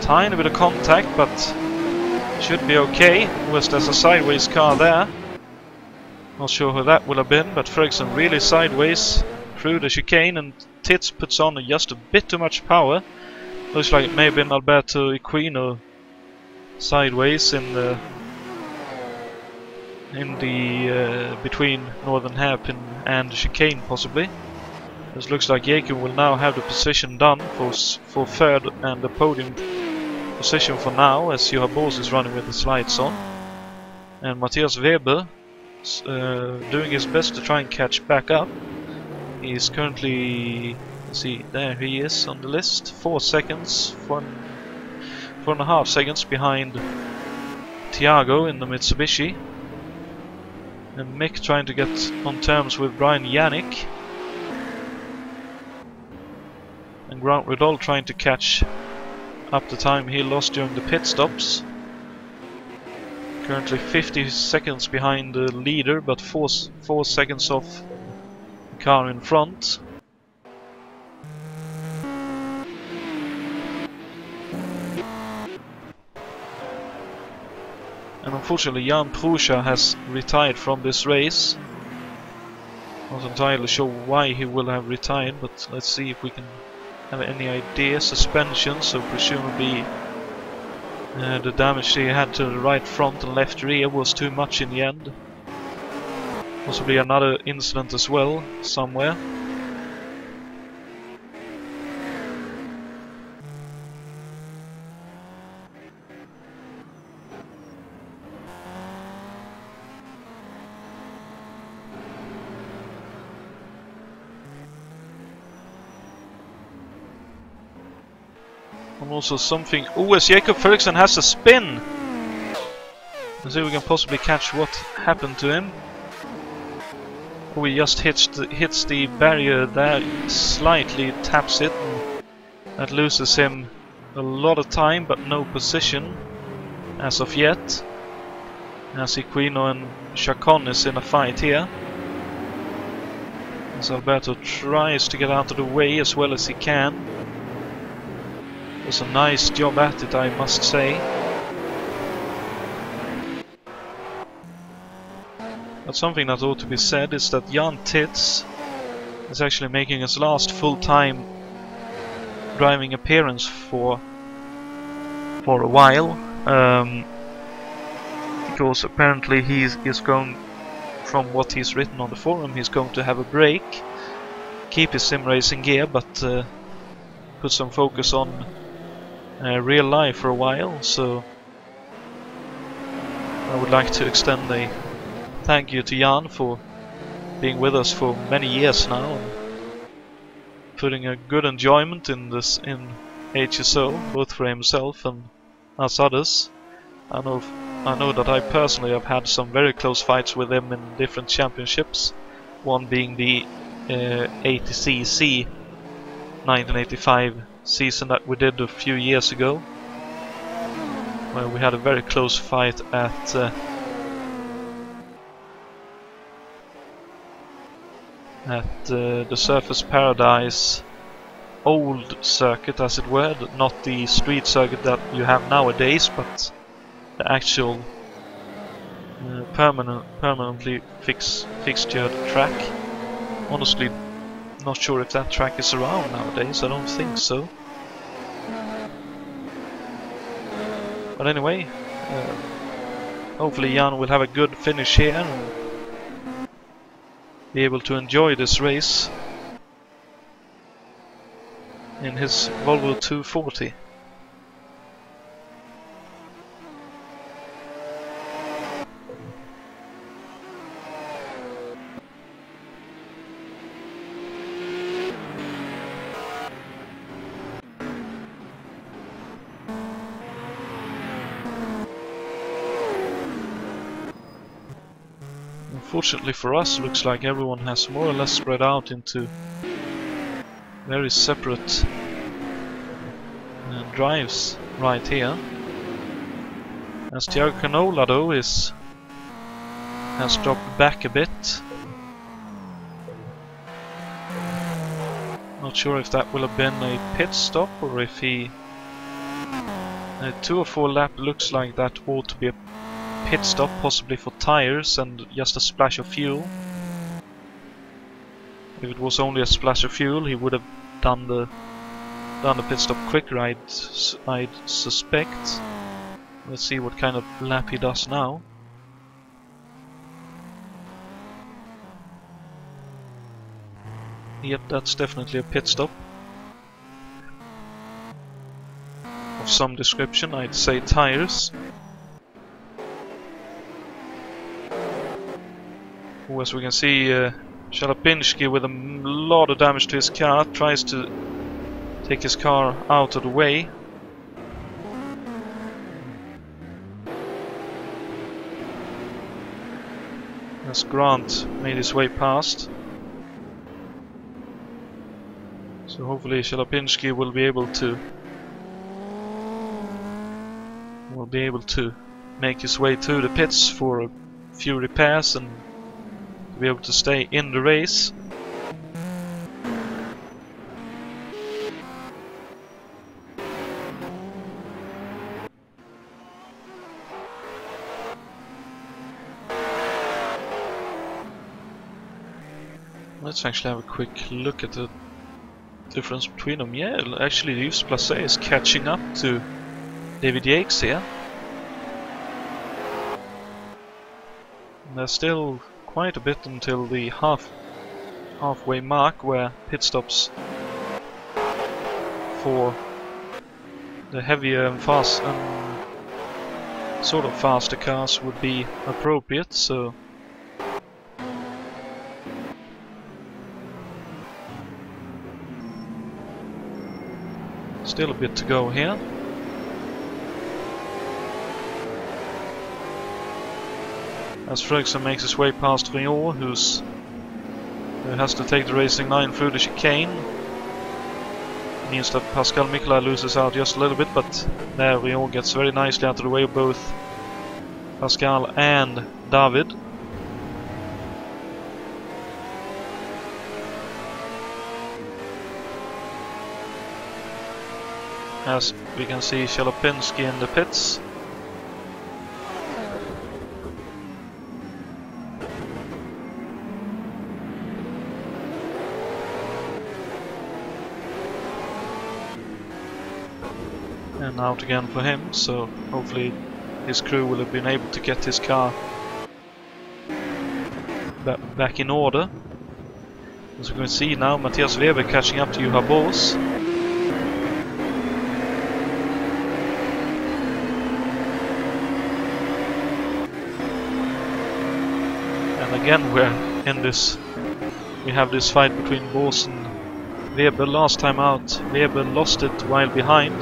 Tiny bit of contact, but should be okay. West has a sideways car there. Not sure who that will have been, but Fredriksson really sideways through the chicane, and Tits puts on just a bit too much power. Looks like it may have been Alberto Equino sideways in the between northern hairpin and the chicane, possibly. This looks like Jacob will now have the position done for third and the podium position for now, as Johan Bors is running with the slides on, and Matthias Weber doing his best to try and catch back up. He's currently, let's see, there he is on the list, 4 seconds, 4.5 seconds behind Thiago in the Mitsubishi, and Mick trying to get on terms with Brian Yannick. And Grant Riddell trying to catch up the time he lost during the pit stops. Currently 50 seconds behind the leader, but 4 seconds off the car in front. And unfortunately Jan Prusa has retired from this race. Not entirely sure why he will have retired, but let's see if we can have any idea. Suspension, so presumably the damage he had to the right front and left rear was too much in the end. Possibly another incident as well, somewhere. And also something. Oh, as Jakob Ferguson has a spin! Let's see if we can possibly catch what happened to him. Oh, he just hits the barrier there, slightly taps it, and that loses him a lot of time, but no position as of yet. As Equino and Chacon is in a fight here. As Alberto tries to get out of the way as well as he can. Does a nice job at it, I must say. But something that ought to be said is that Jan Tits is actually making his last full-time driving appearance for a while. Because apparently he's going, from what he's written on the forum, he's going to have a break, keep his sim racing gear, but put some focus on real life for a while. So I would like to extend a thank you to Jan for being with us for many years now, and putting a good enjoyment in this in HSO, both for himself and us others. I know that I personally have had some very close fights with him in different championships. One being the NZTCC 1985 season that we did a few years ago, where we had a very close fight at the Surfers Paradise old circuit, as it were, not the street circuit that you have nowadays, but the actual permanently fixtured track. Honestly, not sure if that track is around nowadays. I don't think so. But anyway, hopefully Jan will have a good finish here and be able to enjoy this race in his Volvo 240. Unfortunately for us, looks like everyone has more or less spread out into very separate drives right here. As Thiago Canola though has dropped back a bit. Not sure if that will have been a pit stop or if he... A 2 or 4 lap looks like that ought to be a pit stop, possibly for tires and just a splash of fuel. If it was only a splash of fuel, he would have done the pit stop quicker, I'd suspect. Let's see what kind of lap he does now. Yep, that's definitely a pit stop of some description. I'd say tires. As we can see, Shalapinski with a lot of damage to his car tries to take his car out of the way. As Grant made his way past. So So hopefully Szelopinski will be able to make his way to the pits for a few repairs and be able to stay in the race. Let's actually have a quick look at the difference between them. Yeah, actually Yves Placé is catching up to David Yates here. And there's still quite a bit until the halfway mark where pit stops for the heavier and fast and sort of faster cars would be appropriate, so still a bit to go here. As Fredriksson makes his way past Rion, who has to take the Racing 9 through the chicane. It means that Pascal Mikola loses out just a little bit, but there Rion gets very nicely out of the way of both Pascal and David. As we can see Szelopinski in the pits. And out again for him, so hopefully his crew will have been able to get his car back in order. As we can see now, Matthias Weber catching up to Juha Boos. And again we have this fight between Boos and Weber. Last time out Weber lost it while behind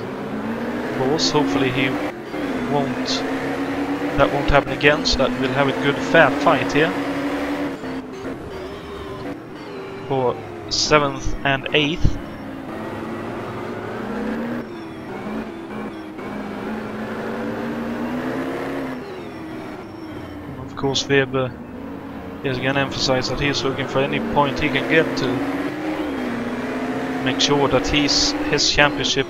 Boos. Hopefully that won't happen again, so that we'll have a good fair fight here for 7th and 8th. And of course Weber is again emphasized that he's looking for any point he can get to make sure that his championship,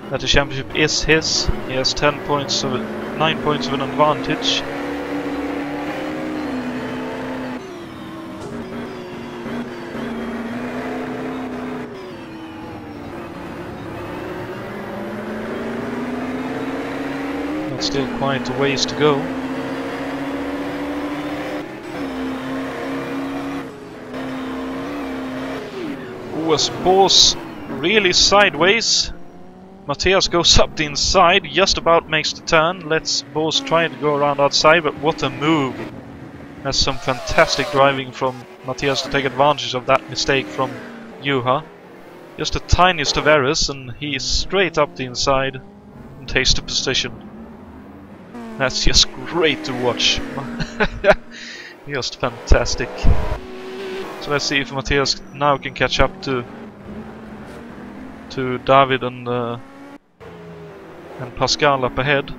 that the championship is his. He has 9 points of an advantage. That's still quite a ways to go. Was Boos really sideways? Matthias goes up the inside, just about makes the turn, lets Boos try to go around outside, but what a move! That's some fantastic driving from Matthias to take advantage of that mistake from Juha. Just the tiniest of errors and he's straight up the inside and takes the position. That's just great to watch. Just fantastic. So let's see if Matthias now can catch up to David and Pascal up ahead.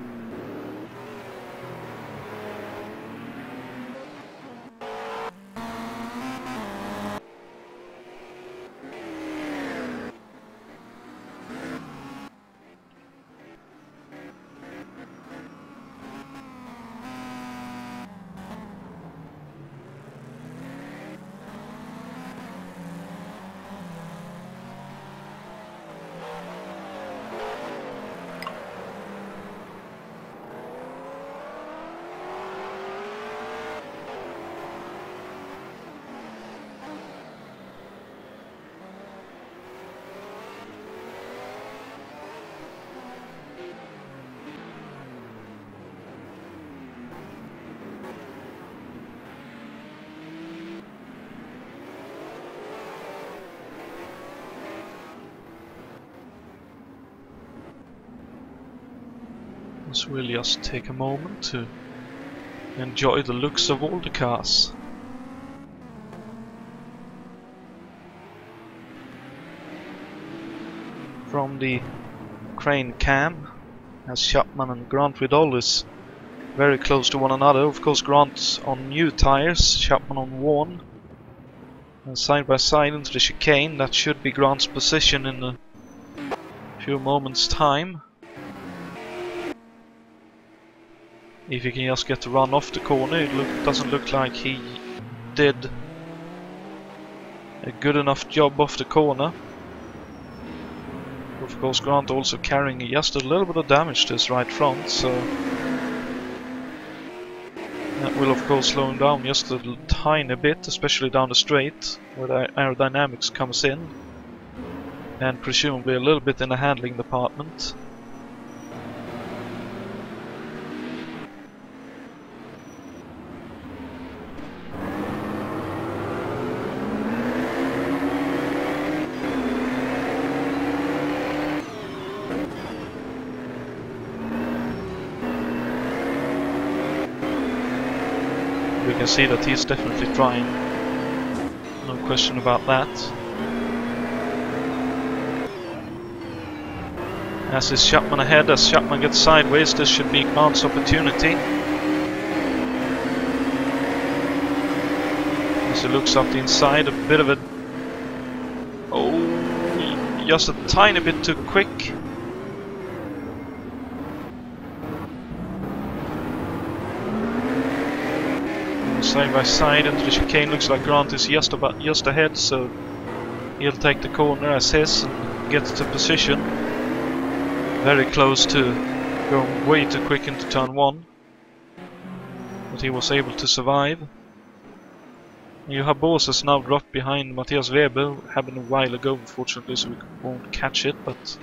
So we'll just take a moment to enjoy the looks of all the cars. from the crane cam, as Chapman and Grant Riddle is very close to one another. Of course, Grant on new tires, Chapman on worn. And side by side into the chicane. That should be Grant's position in a few moments' time. If he can just get to run off the corner, it doesn't look like he did a good enough job off the corner. Of course, Grant also carrying just a little bit of damage to his right front, so that will of course slow him down just a tiny bit, especially down the straight where the aerodynamics comes in, and presumably a little bit in the handling department. We can see that he's definitely trying, no question about that. As is Chapman ahead, as Chapman gets sideways, this should be Grant's opportunity. As he looks up the inside, a bit of a... oh, just a tiny bit too quick. Side by side into the chicane, looks like Grant is just ahead, so he'll take the corner as his and get to position. Very close to going way too quick into turn 1, but he was able to survive. Boas has now dropped behind Matthias Weber, happened a while ago unfortunately, so we won't catch it, but...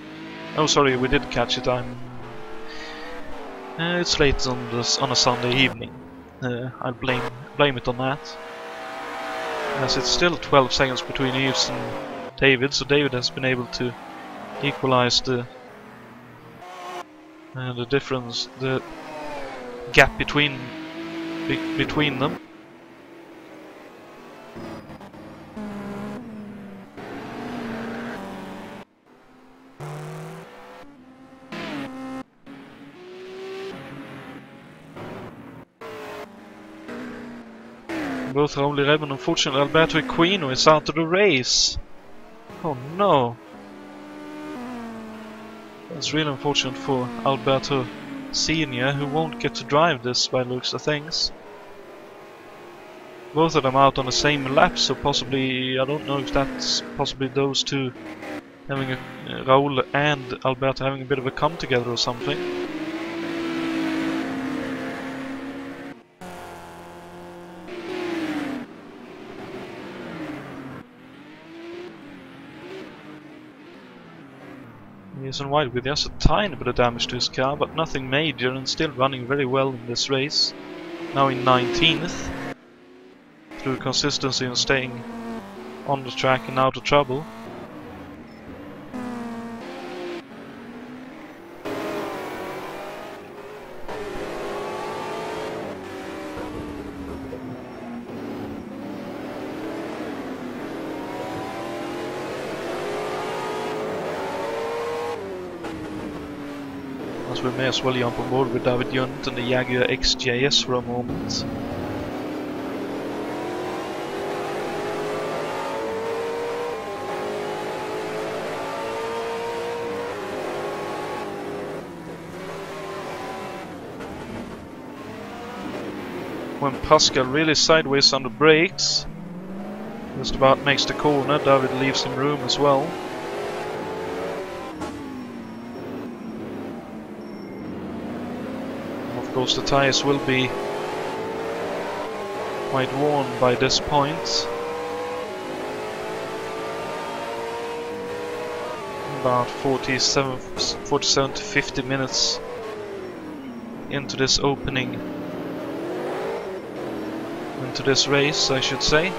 oh sorry, we did catch it. It's late on a Sunday evening. I'll blame it on that. As it's still 12 seconds between Yves and David, so David has been able to equalize the difference, the gap between them. Both are only red, and unfortunately Alberto Equino is out of the race. Oh no. That's really unfortunate for Alberto Senior, who won't get to drive this by the looks of things. Both of them out on the same lap, so possibly, I don't know if that's possibly those two having Raul and Alberto having a bit of a come together or something. He's in wide with just a tiny bit of damage to his car, but nothing major, and still running very well in this race. Now in 19th, through consistency and staying on the track and out of trouble. We may as well jump on board with David Jonatan and the Jaguar XJS for a moment. When Pascal really sideways on the brakes, just about makes the corner, David leaves him room as well. Of course the tires will be quite worn by this point. About 47 to 50 minutes into this opening, into this race I should say.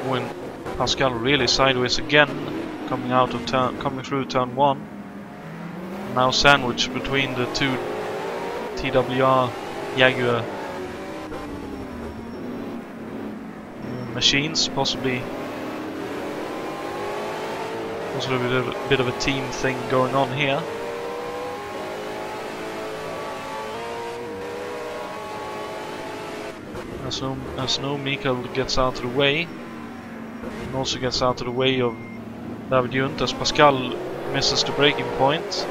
when Pascal really sideways again, coming through turn 1. Now sandwiched between the two TWR Jaguar machines, possibly a bit of a team thing going on here. As no Mikael gets out of the way, and also gets out of the way of David Junt as Pascal misses the braking point.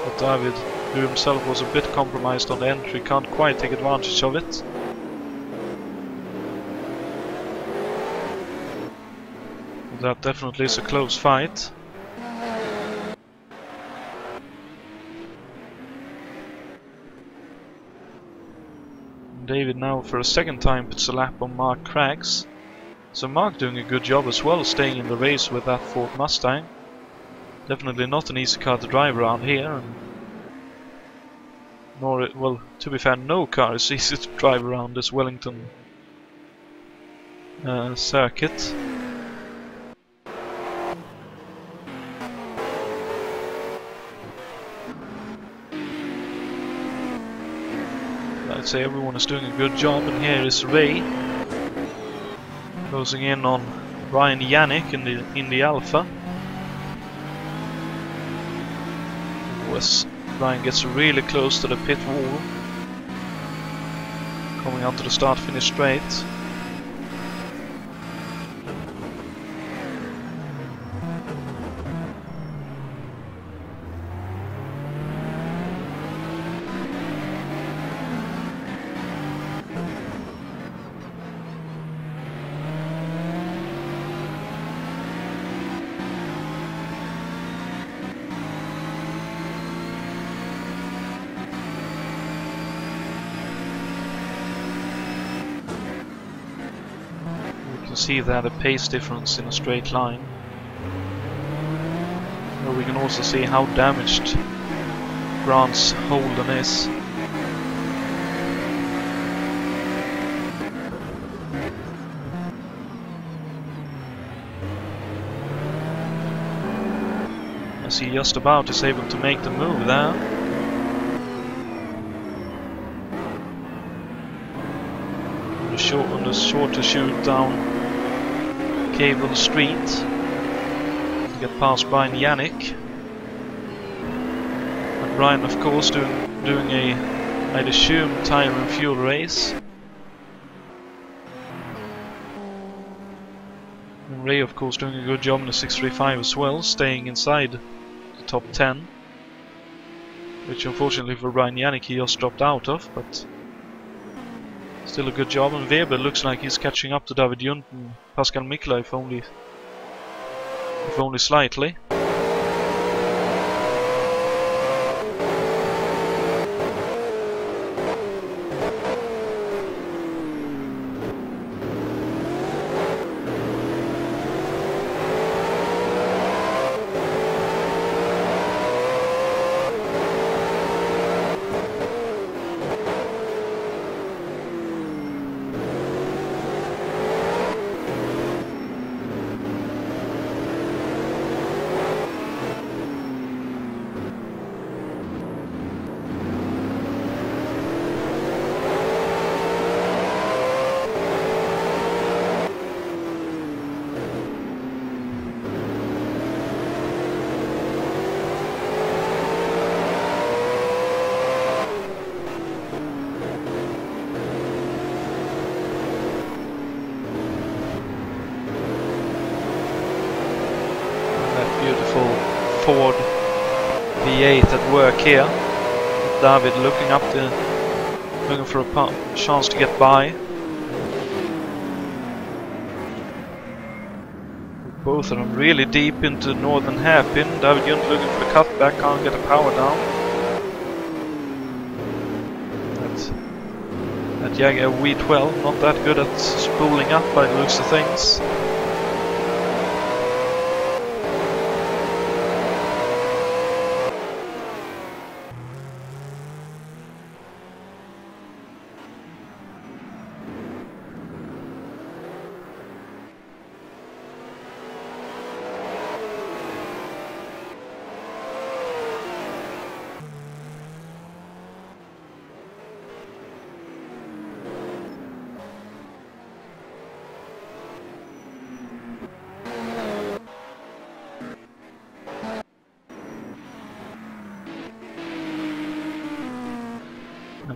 But David, who himself was a bit compromised on the entry, can't quite take advantage of it. That definitely is a close fight. David now for a second time puts a lap on Mark Craggs. So Mark doing a good job as well, staying in the race with that Ford Mustang. Definitely not an easy car to drive around here, and nor, well, to be fair, no car is easy to drive around this Wellington circuit. I'd say everyone is doing a good job, and here is Ray closing in on Ryan Yannick in the Alpha. As Ryan gets really close to the pit wall, coming onto the start-finish straight. See that a pace difference in a straight line. But we can also see how damaged Grant's Holden is. As he just about is able to make the move there. On the shorter shoot down Cable Street to get past Brian Yannick. And Brian, of course, doing a, I'd assume, tire and fuel race. And Ray, of course, doing a good job in the 635 as well, staying inside the top 10, which unfortunately for Brian Yannick he just dropped out of, but still a good job. And Weber looks like he's catching up to David Junt and Pascal Mikla, if only slightly. Ford V8 at work here. David looking for a chance to get by. Both of them really deep into northern hairpin. David Junt looking for the cutback, can't get the power down. That Jaguar V12 not that good at spooling up by the looks of things.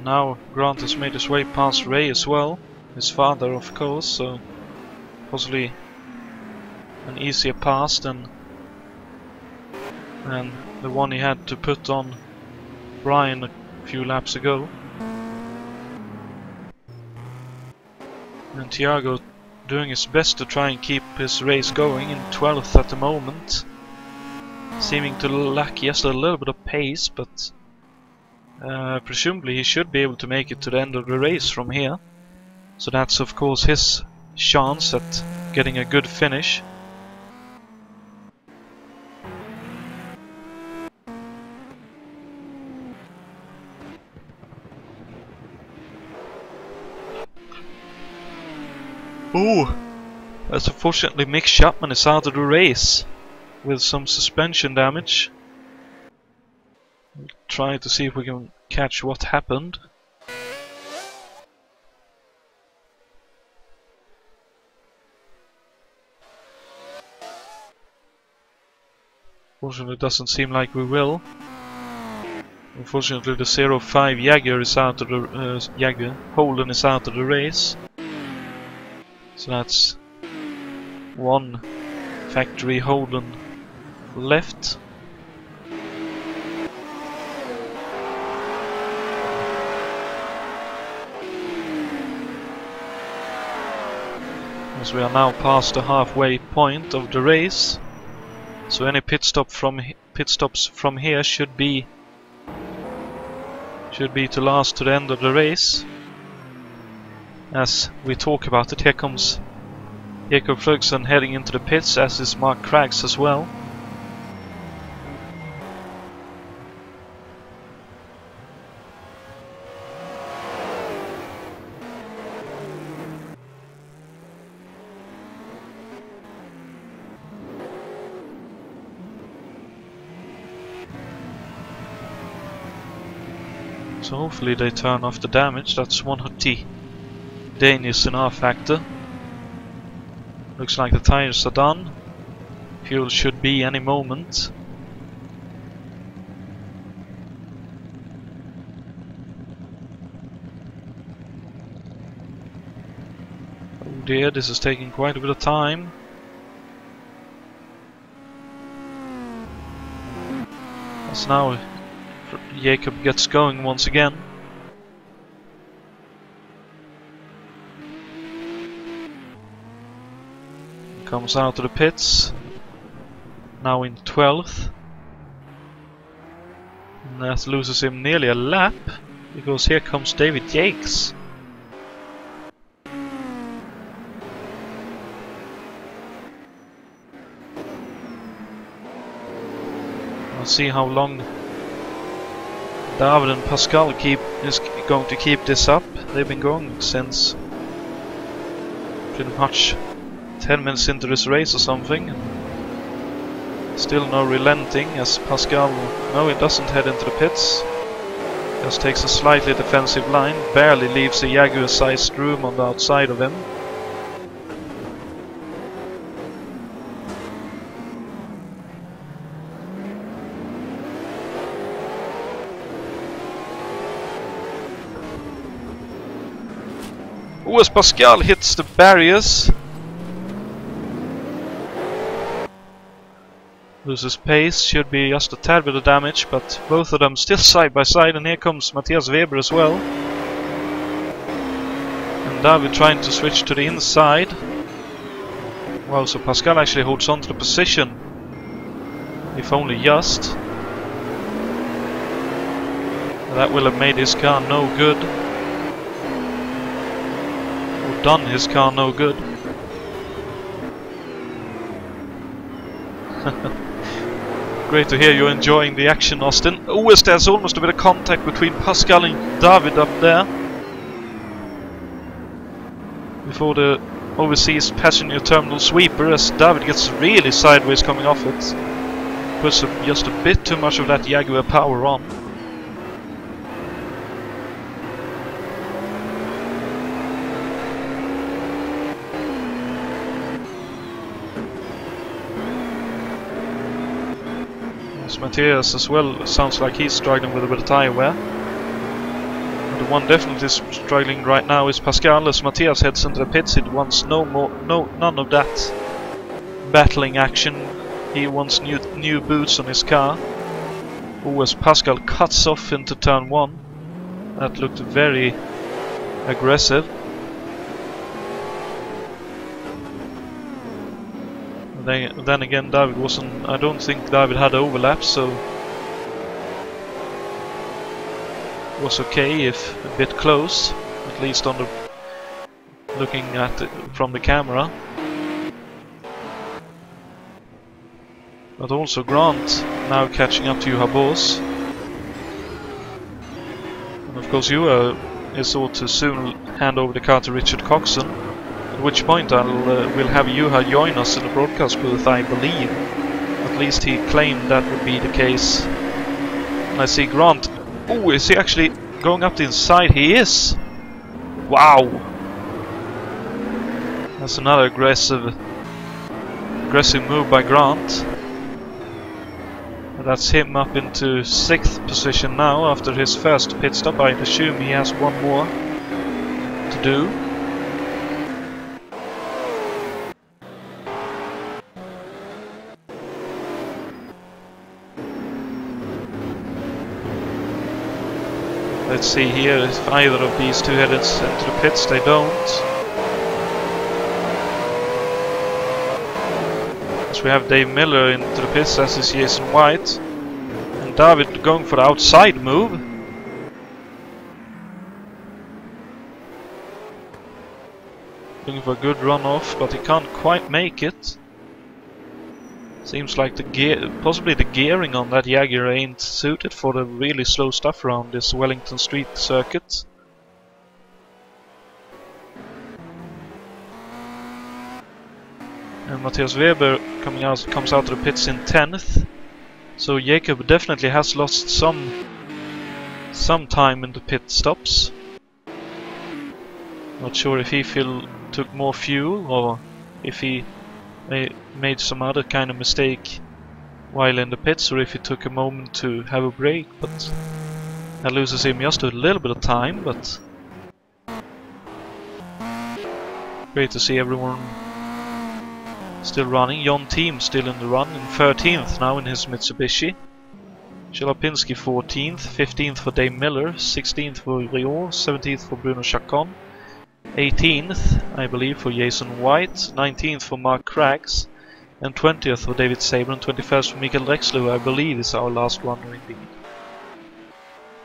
And now Grant has made his way past Ray as well, his father of course, so possibly an easier pass than the one he had to put on Brian a few laps ago. And Thiago doing his best to try and keep his race going, in 12th at the moment, seeming to lack just a little bit of pace, but presumably he should be able to make it to the end of the race from here. So that's of course his chance at getting a good finish. Ooh! As unfortunately Mick Chapman is out of the race with some suspension damage. We'll try to see if we can catch what happened. Unfortunately, it doesn't seem like we will. Unfortunately, the 05 Jaguar is out of the Holden is out of the race. So that's one factory Holden left. As we are now past the halfway point of the race, so any pit stops from here should be to last to the end of the race. As we talk about it, here comes Jakob Frugsen heading into the pits, as is Mark Craggs as well. So hopefully they turn off the damage. That's one of the dangers in our factor. Looks like the tires are done. Fuel should be any moment. Oh dear, this is taking quite a bit of time. As now Jakob gets going once again. Comes out of the pits, now in 12th, and that loses him nearly a lap, because here comes David Yates. We'll see how long David and Pascal is going to keep this up. They've been going since pretty much 10 minutes into this race or something. Still no relenting, as Pascal, no, he doesn't head into the pits. Just takes a slightly defensive line, barely leaves a Jaguar-sized room on the outside of him. As Pascal hits the barriers, loses pace, should be just a tad bit of damage, but both of them still side by side, and here comes Matthias Weber as well. And David trying to switch to the inside. Wow, so Pascal actually holds on to the position, if only just. And that will have made his car no good. Done his car no good. Great to hear you're enjoying the action, Austin. Oh, there's almost a bit of contact between Pascal and David up there before the overseas passenger terminal sweeper, as David gets really sideways coming off it. Puts just a bit too much of that Jaguar power on. Matthias as well sounds like he's struggling with a bit of tyre wear. But the one definitely struggling right now is Pascal. As Matthias heads into the pits, he wants none of that battling action. He wants new boots on his car. Oh, as Pascal cuts off into turn 1. That looked very aggressive. Then again, David wasn't. I don't think David had overlap, so it was okay if a bit close, at least on the looking at it from the camera. But also Grant now catching up to Juha Boss, and of course Juha is ought to soon hand over the car to Richard Coxon. At which point we'll have Juha join us in the broadcast booth, I believe. At least he claimed that would be the case. And I see Grant. Oh, is he actually going up the inside? He is! Wow! That's another aggressive move by Grant. And that's him up into 6th position now after his first pit stop. I assume he has one more to do. Let's see here if either of these two headed into the pits. They don't. So we have Dave Miller into the pits, as is Jason White. And David going for the outside move. Looking for a good runoff, but he can't quite make it. Seems like possibly the gearing on that Jaguar ain't suited for the really slow stuff around this Wellington Street circuit. And Matthias Weber comes out of the pits in 10th. So Jacob definitely has lost some time in the pit stops. Not sure if he took more fuel or if he made some other kind of mistake while in the pits, or if he took a moment to have a break, but that loses him just a little bit of time. But great to see everyone still running. Jon Team still in the run, in 13th now in his Mitsubishi. Chelapinski 14th, 15th for Dave Miller, 16th for Rio, 17th for Bruno Chacon, 18th, I believe, for Jason White, 19th for Mark Craggs, and 20th for David Saber, and 21st for Mikael Drexler, who I believe is our last runner indeed.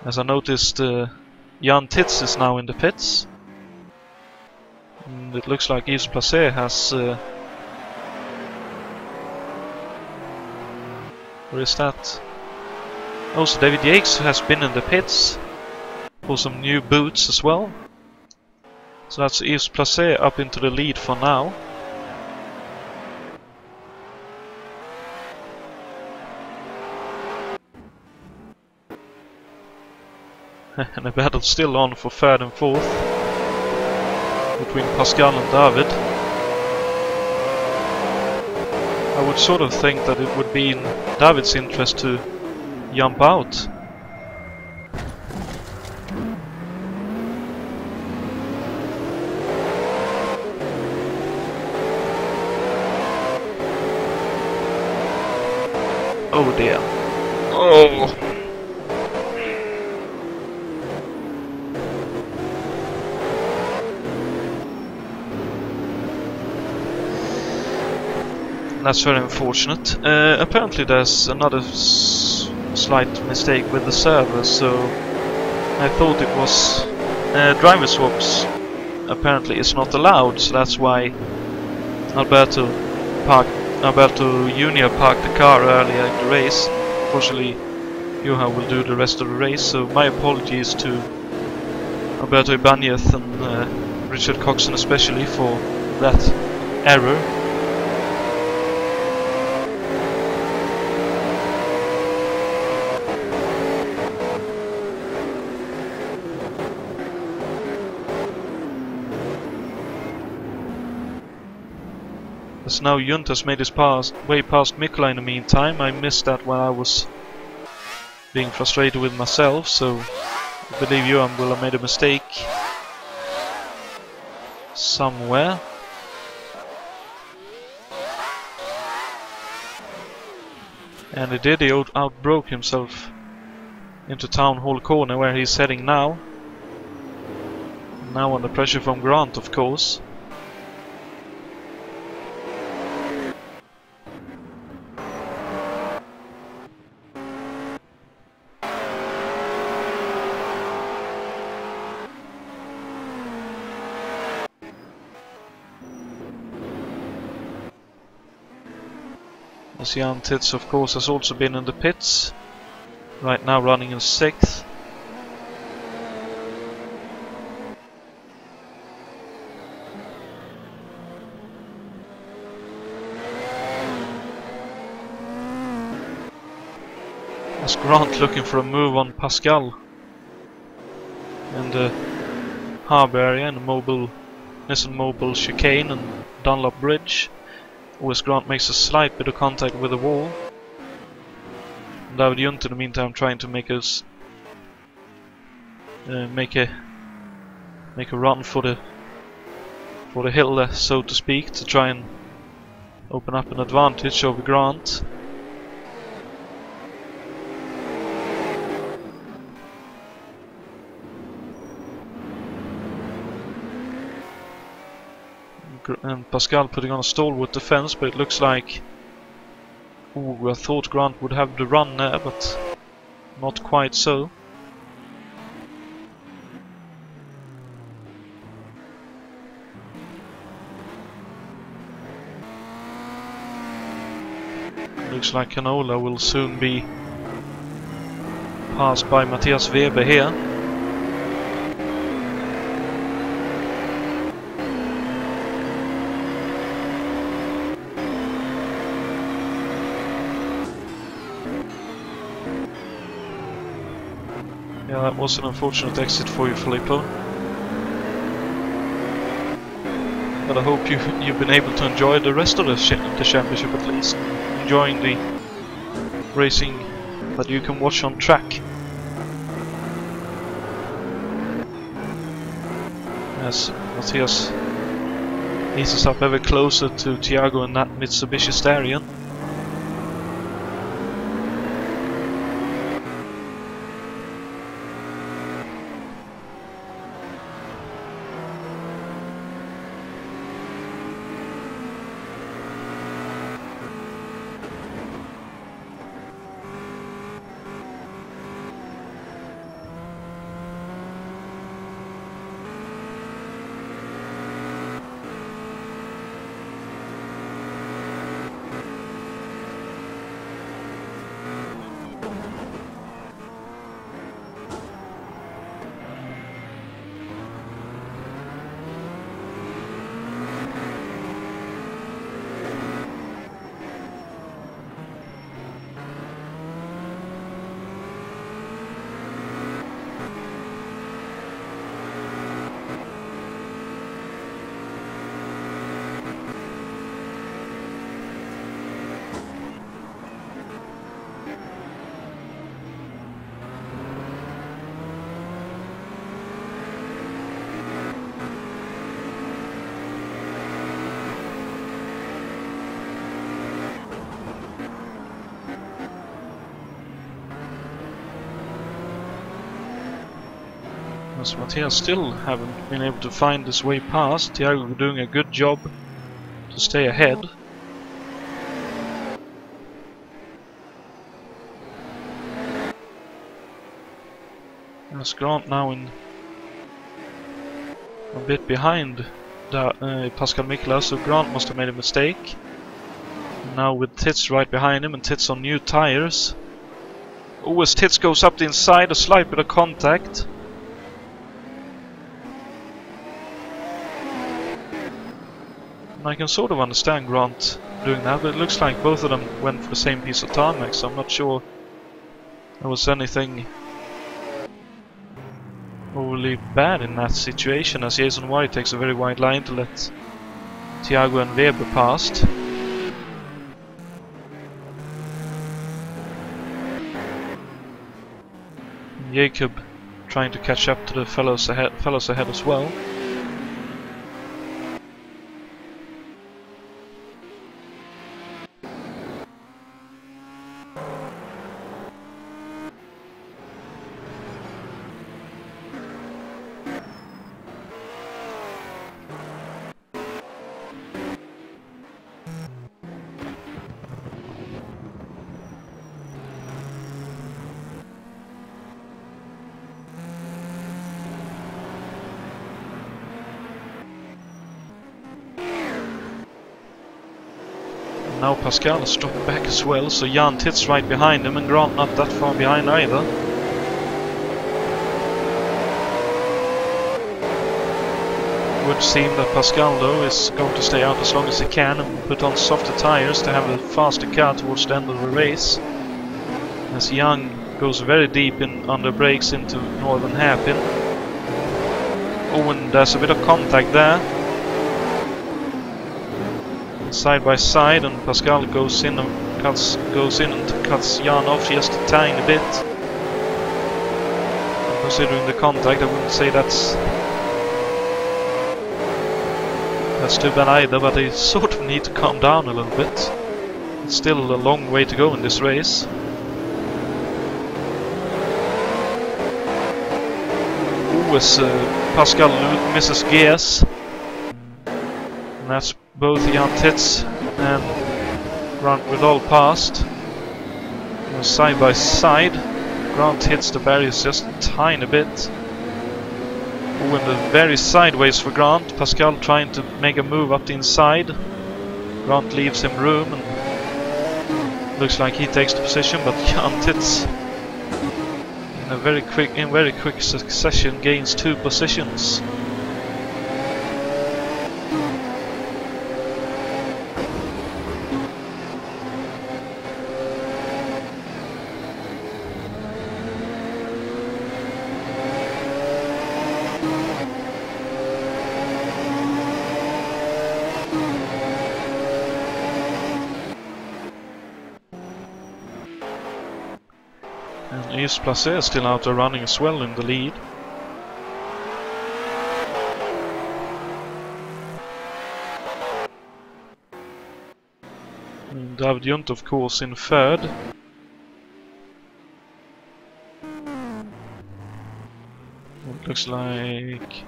As I noticed, Jan Titz is now in the pits, and it looks like Yves Placé has... where is that? Also, David Yates has been in the pits for some new boots as well. So that's Yves Placé up into the lead for now. And the battle's still on for 3rd and 4th between Pascal and David. I would sort of think that it would be in David's interest to jump out. Oh dear. Oh! That's very unfortunate. Apparently there's another slight mistake with the server, so I thought it was driver swaps. Apparently it's not allowed, so that's why Alberto Junior parked the car earlier in the race. Unfortunately, Juha will do the rest of the race, so my apologies to Alberto Ibanez and Richard Coxon especially for that error. As now Junt has made his way past Mikkola in the meantime. I missed that while I was being frustrated with myself, so I believe Johan will have made a mistake somewhere. And he did, he outbroke himself into Town Hall Corner where he's heading now. Now under pressure from Grant, of course. As Jan Tits, of course, has also been in the pits. Right now running in 6th. As Grant looking for a move on Pascal in the harbour area in the Nissan Mobile chicane and Dunlop Bridge. As Grant makes a slight bit of contact with the wall. David Junt in the meantime trying to make us make a run for the hill there, so to speak, to try and open up an advantage over Grant. And Pascal putting on a stalwart defense, but it looks like... Ooh, I thought Grant would have the run there, but not quite so. Looks like Canola will soon be passed by Matthias Weber here. Yeah, that was an unfortunate exit for you, Filippo. But I hope you've been able to enjoy the rest of the championship at least. Enjoying the racing that you can watch on track. As Matthias eases up ever closer to Thiago in that Mitsubishi Starion. As Matthias still haven't been able to find his way past. Thiago doing a good job to stay ahead. As Grant now in a bit behind Pascal Mikla, so Grant must have made a mistake. And now with Tits right behind him and Tits on new tires. Oh, as Tits goes up the inside, a slight bit of contact. I can sort of understand Grant doing that, but it looks like both of them went for the same piece of tarmac, so I'm not sure there was anything overly bad in that situation, as Jason White takes a very wide line to let Thiago and Weber past. Jacob trying to catch up to the fellows ahead as well. Now Pascal has dropped back as well, so Jonatan right behind him, and Grant not that far behind either. Would seem that Pascal though is going to stay out as long as he can and put on softer tires to have a faster car towards the end of the race. As Young goes very deep in under brakes into northern hairpin. Oh, and there's a bit of contact there. Side by side, and Pascal goes in and cuts Jan off just a tiny bit. And considering the contact, I wouldn't say that's too bad either, but they sort of need to calm down a little bit. It's still a long way to go in this race. Ooh, as Pascal misses gears. And that's both Jonatan and Grant Vidal passed. Side by side. Grant hits the barriers just a tiny bit. Oh, and very sideways for Grant. Pascal trying to make a move up the inside. Grant leaves him room and looks like he takes the position, but Jonatan in very quick succession gains 2 positions. And Yves Placé is still out there running as well in the lead. And David Junt, of course, in third. It looks like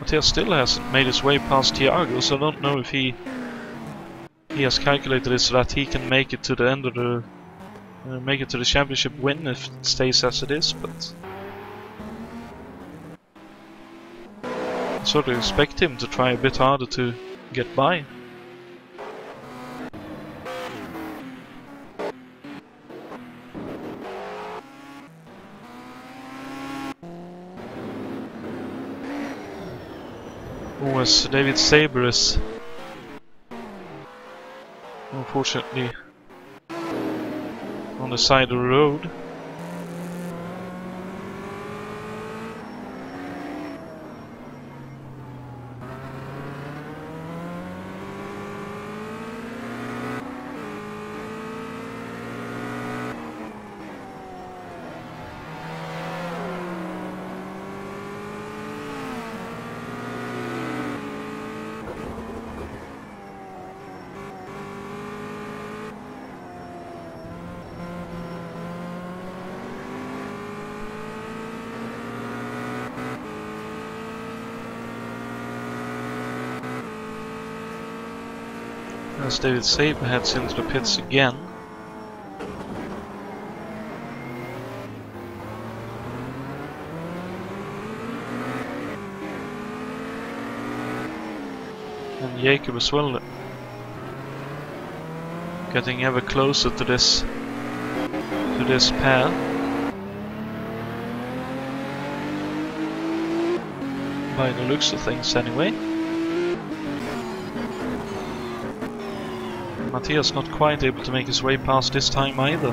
Matthias still hasn't made his way past Thiago, so I don't know if he has calculated it so that he can make it to the end of the make it to the championship win if it stays as it is, but I sort of expect him to try a bit harder to get by. Oh, as David Saber is unfortunately on the side of the road. As David Saber heads into the pits again. And Jacob as well, getting ever closer to this pair. By the looks of things anyway. Matthias not quite able to make his way past this time either.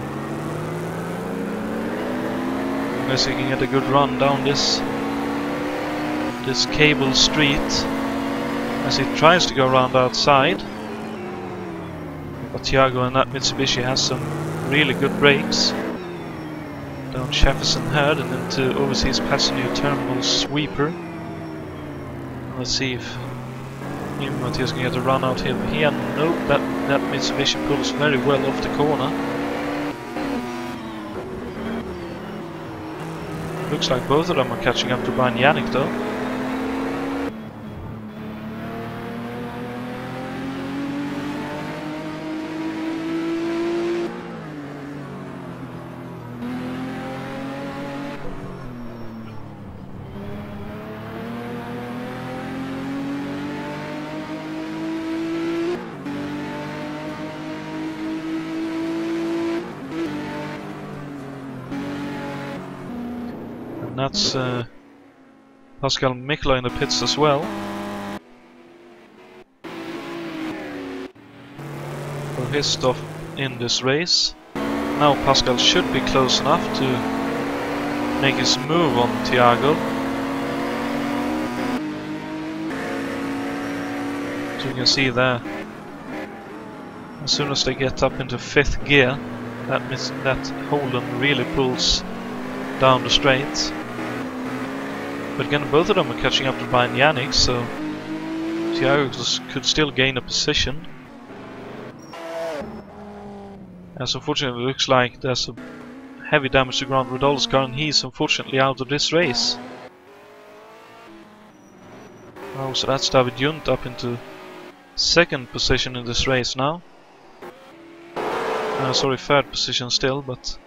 Unless he can get a good run down this cable street as he tries to go around outside. But Thiago and that Mitsubishi has some really good brakes. down Jefferson Head and into Overseas Passenger Terminal Sweeper. Let's see if Matthias can get a run out here. Here, nope, that Mitsubishi pulls very well off the corner. Looks like both of them are catching up to Brian Yannick though. And that's Pascal Mikla in the pits as well. For his stop in this race. Now Pascal should be close enough to make his move on Thiago. So you can see there, as soon as they get up into 5th gear, that Holden really pulls down the straight. But again, both of them are catching up to Brian Yannick, so Thiago could still gain a position. As unfortunately it looks like there's a heavy damage to Grant Rodol's car, and he's unfortunately out of this race. Oh, so that's David Junt up into 2nd position in this race now. Sorry, 3rd position still, but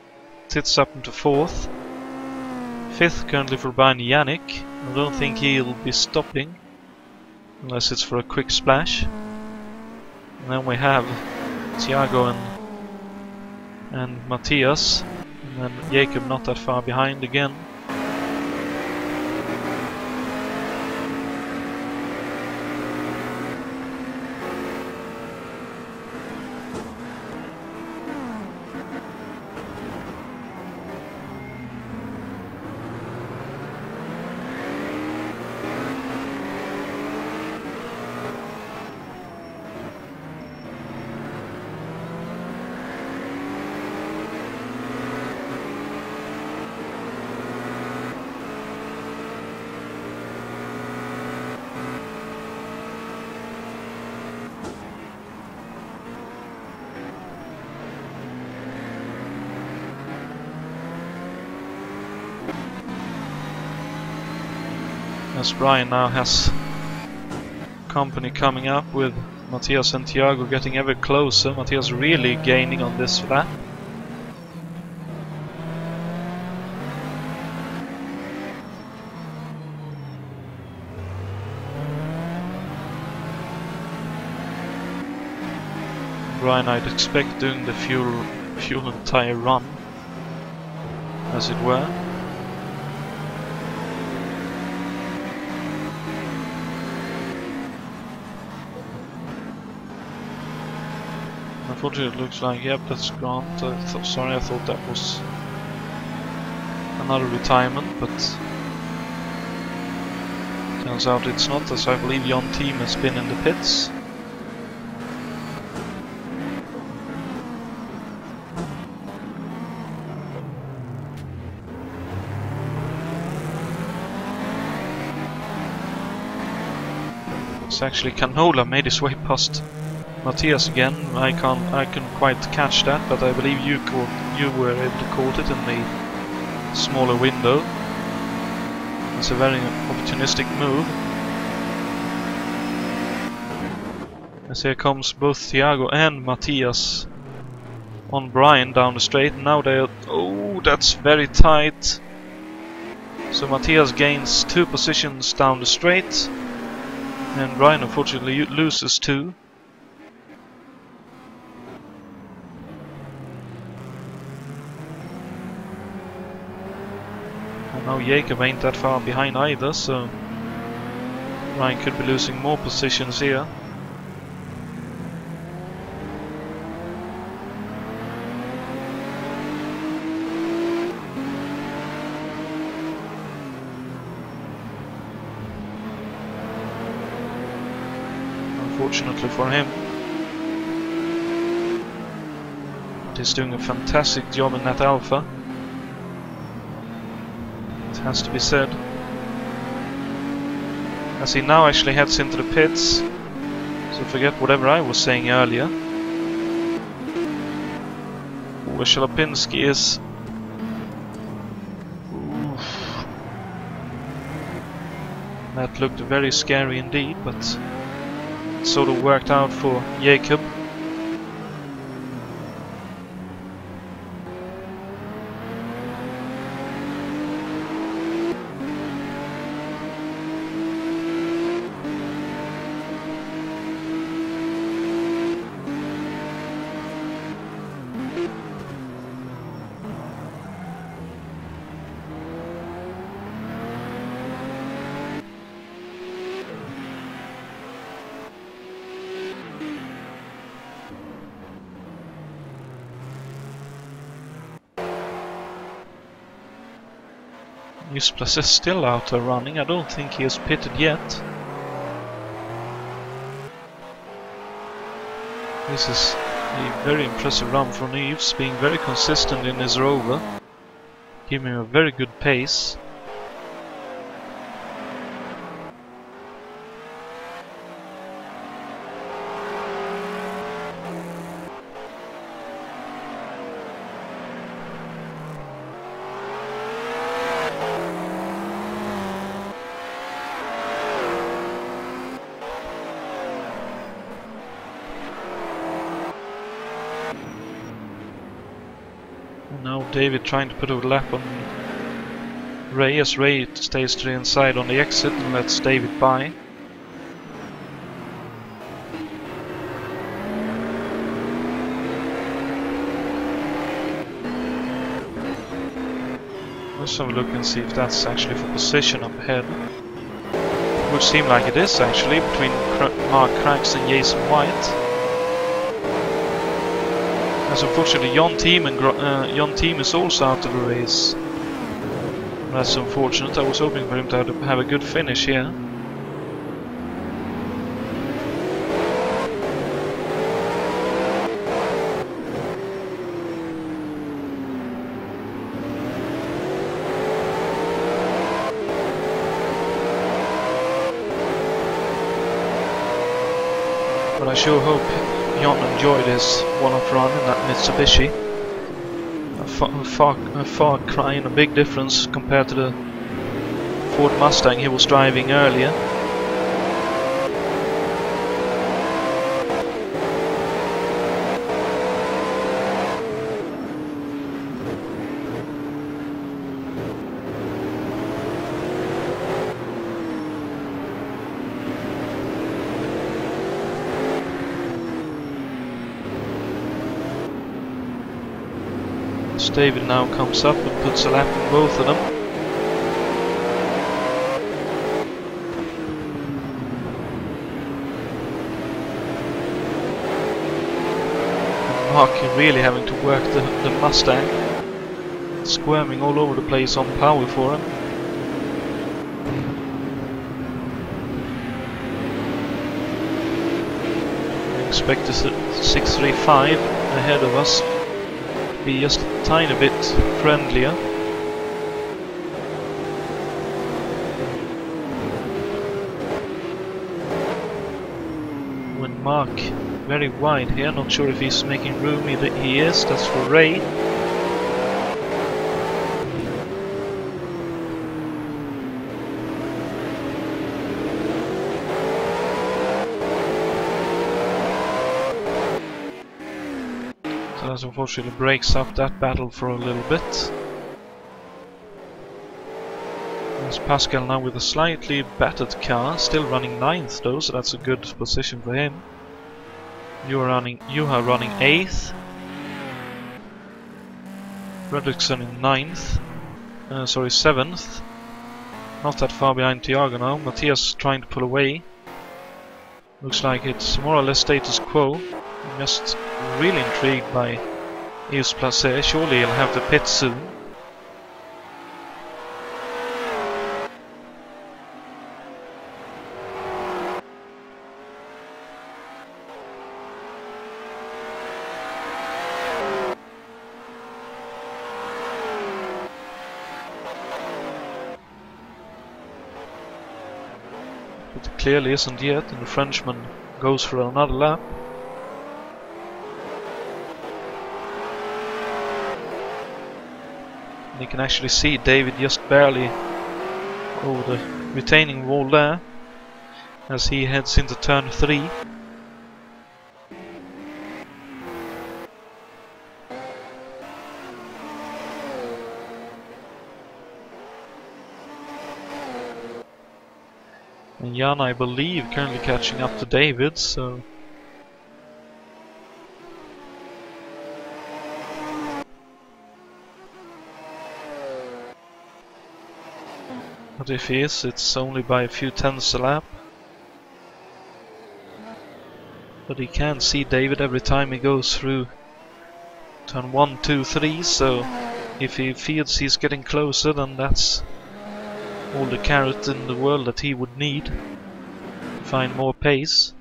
Tits up into 4th. 5th currently for Brian Yannick. I don't think he'll be stopping unless it's for a quick splash. And then we have Thiago and Matthias, and then Jacob not that far behind again. As Brian now has company coming up with Matthias and Thiago getting ever closer. Matthias really gaining on this lap. Brian, I'd expect, doing the fuel and tire run, as it were. Unfortunately, it looks like, yep, that's Grant. Sorry, I thought that was another retirement, but turns out it's not, as I believe Jon Team has been in the pits. It's actually Canola made his way past Matthias again. I couldn't quite catch that, but I believe you were able to caught it in the smaller window. It's a very opportunistic move. As here comes both Thiago and Matthias on Brian down the straight. Now they're... oh, that's very tight. So Matthias gains 2 positions down the straight, and Brian unfortunately loses 2. Now Jacob ain't that far behind either, so Ryan could be losing more positions here. Unfortunately for him. But he's doing a fantastic job in that Alpha. has to be said. As he now actually heads into the pits, so forget whatever I was saying earlier. Shalapinski is... Oof. That looked very scary indeed, but it sort of worked out for Jacob. Useless is still out there running. I don't think he has pitted yet. This is a very impressive run from Yves, being very consistent in his rover, giving him a very good pace. Now David trying to put a lap on Ray, as Ray stays to the inside on the exit and lets David by. Let's have a look and see if that's actually for position up ahead. It would seem like it is actually, between Mark Craggs and Jason White. As unfortunately Jon Team is also out of the race. That's unfortunate. I was hoping for him to have a good finish here. But I sure hope Jon enjoyed his one-off run in that Mitsubishi. A far cry and a big difference compared to the Ford Mustang he was driving earlier. David now comes up and puts a lap on both of them. And Mark really having to work the Mustang, squirming all over the place on power for him. I expect this 635 ahead of us be just a tiny bit friendlier. When Mark very wide here, not sure if he's making room, he is, that's for Ray. That unfortunately breaks up that battle for a little bit. There's Pascal now with a slightly battered car, still running 9th though, so that's a good position for him. Juha running 8th. Fredriksson in 9th. 7th. Not that far behind Thiago now. Matthias trying to pull away. Looks like it's more or less status quo. I'm just really intrigued by Yves Placé. Surely he'll have the pit soon. But it clearly isn't yet, and the Frenchman goes for another lap. And you can actually see David just barely over the retaining wall there as he heads into turn 3. And Jan, I believe, currently catching up to David, so... But if he is, it's only by a few tenths a lap. But he can see David every time he goes through turn 1, 2, 3, so if he feels he's getting closer, then that's all the carrot in the world that he would need to find more pace.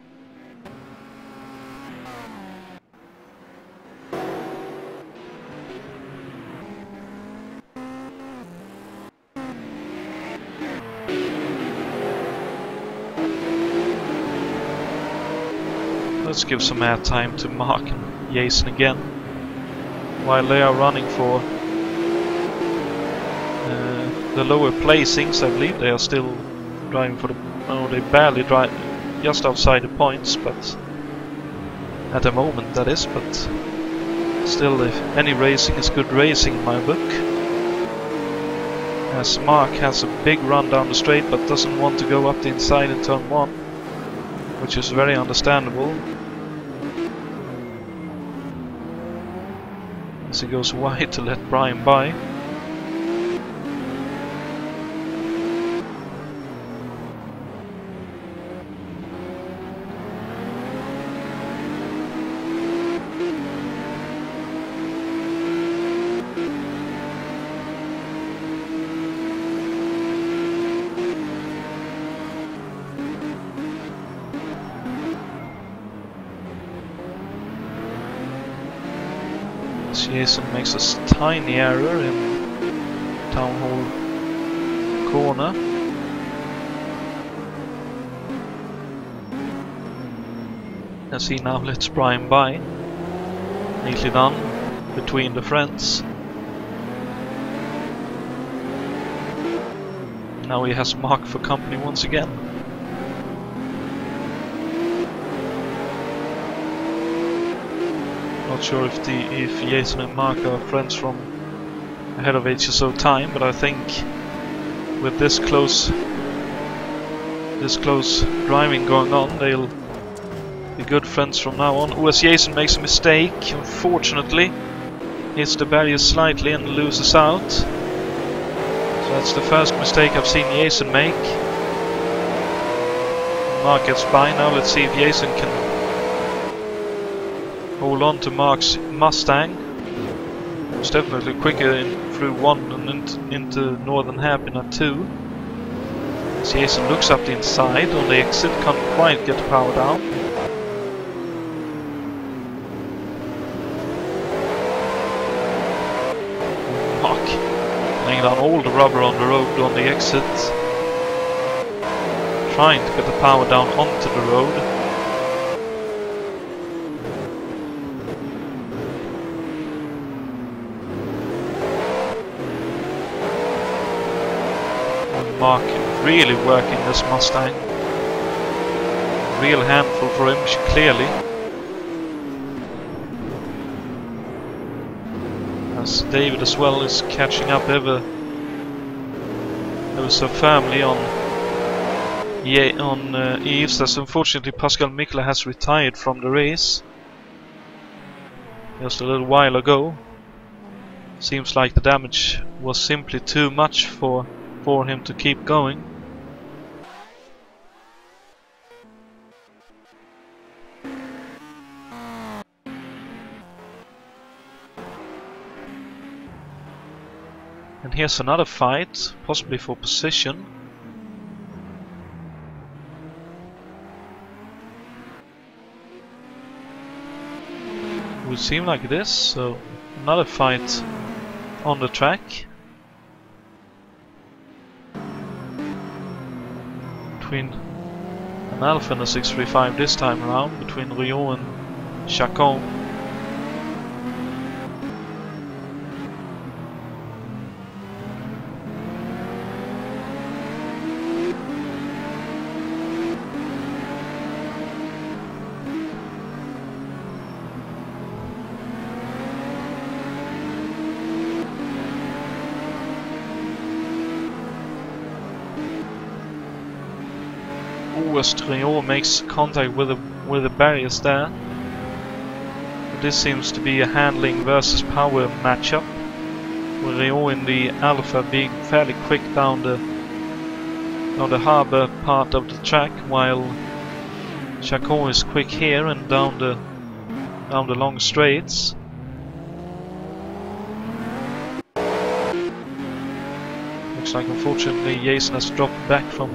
Let's give some air time to Mark and Jason again, while they are running for the lower placings. I believe they are still driving for the... Oh, they barely drive just outside the points, but at the moment that is, but still, if any racing is good racing in my book. As Mark has a big run down the straight but doesn't want to go up the inside in turn 1, which is very understandable. As he goes wide to let Brian by. Jason makes a tiny error in Town Hall corner. As he now lets Brian by. Neatly done between the friends. Now he has Mark for company once again. Not sure if Jason and Mark are friends from ahead of HSO time, but I think with this close driving going on, they'll be good friends from now on. Oh, as Jason makes a mistake, unfortunately, hits the barrier slightly and loses out. So that's the first mistake I've seen Jason make. Mark gets by. Now let's see if Jason can hold on to Mark's Mustang. It's definitely quicker through 1 and into northern hairpin at 2. As Jason looks up the inside on the exit, can't quite get the power down. Mark laying down all the rubber on the road on the exit, trying to get the power down onto the road. Mark really working this Mustang. Real handful for him, clearly. As David as well is catching up ever so firmly on Yves, as unfortunately Pascal Mikla has retired from the race just a little while ago. Seems like the damage was simply too much for him to keep going. And here's another fight, possibly for position. It would seem like this, so another fight on the track. Between An Alpha and a 635 this time around between Rio and Chacon. Rio makes contact with the barriers there. But this seems to be a handling versus power matchup, with Rio in the Alpha being fairly quick down the harbour part of the track, while Chacon is quick here and down the long straights. Looks like unfortunately Jason has dropped back from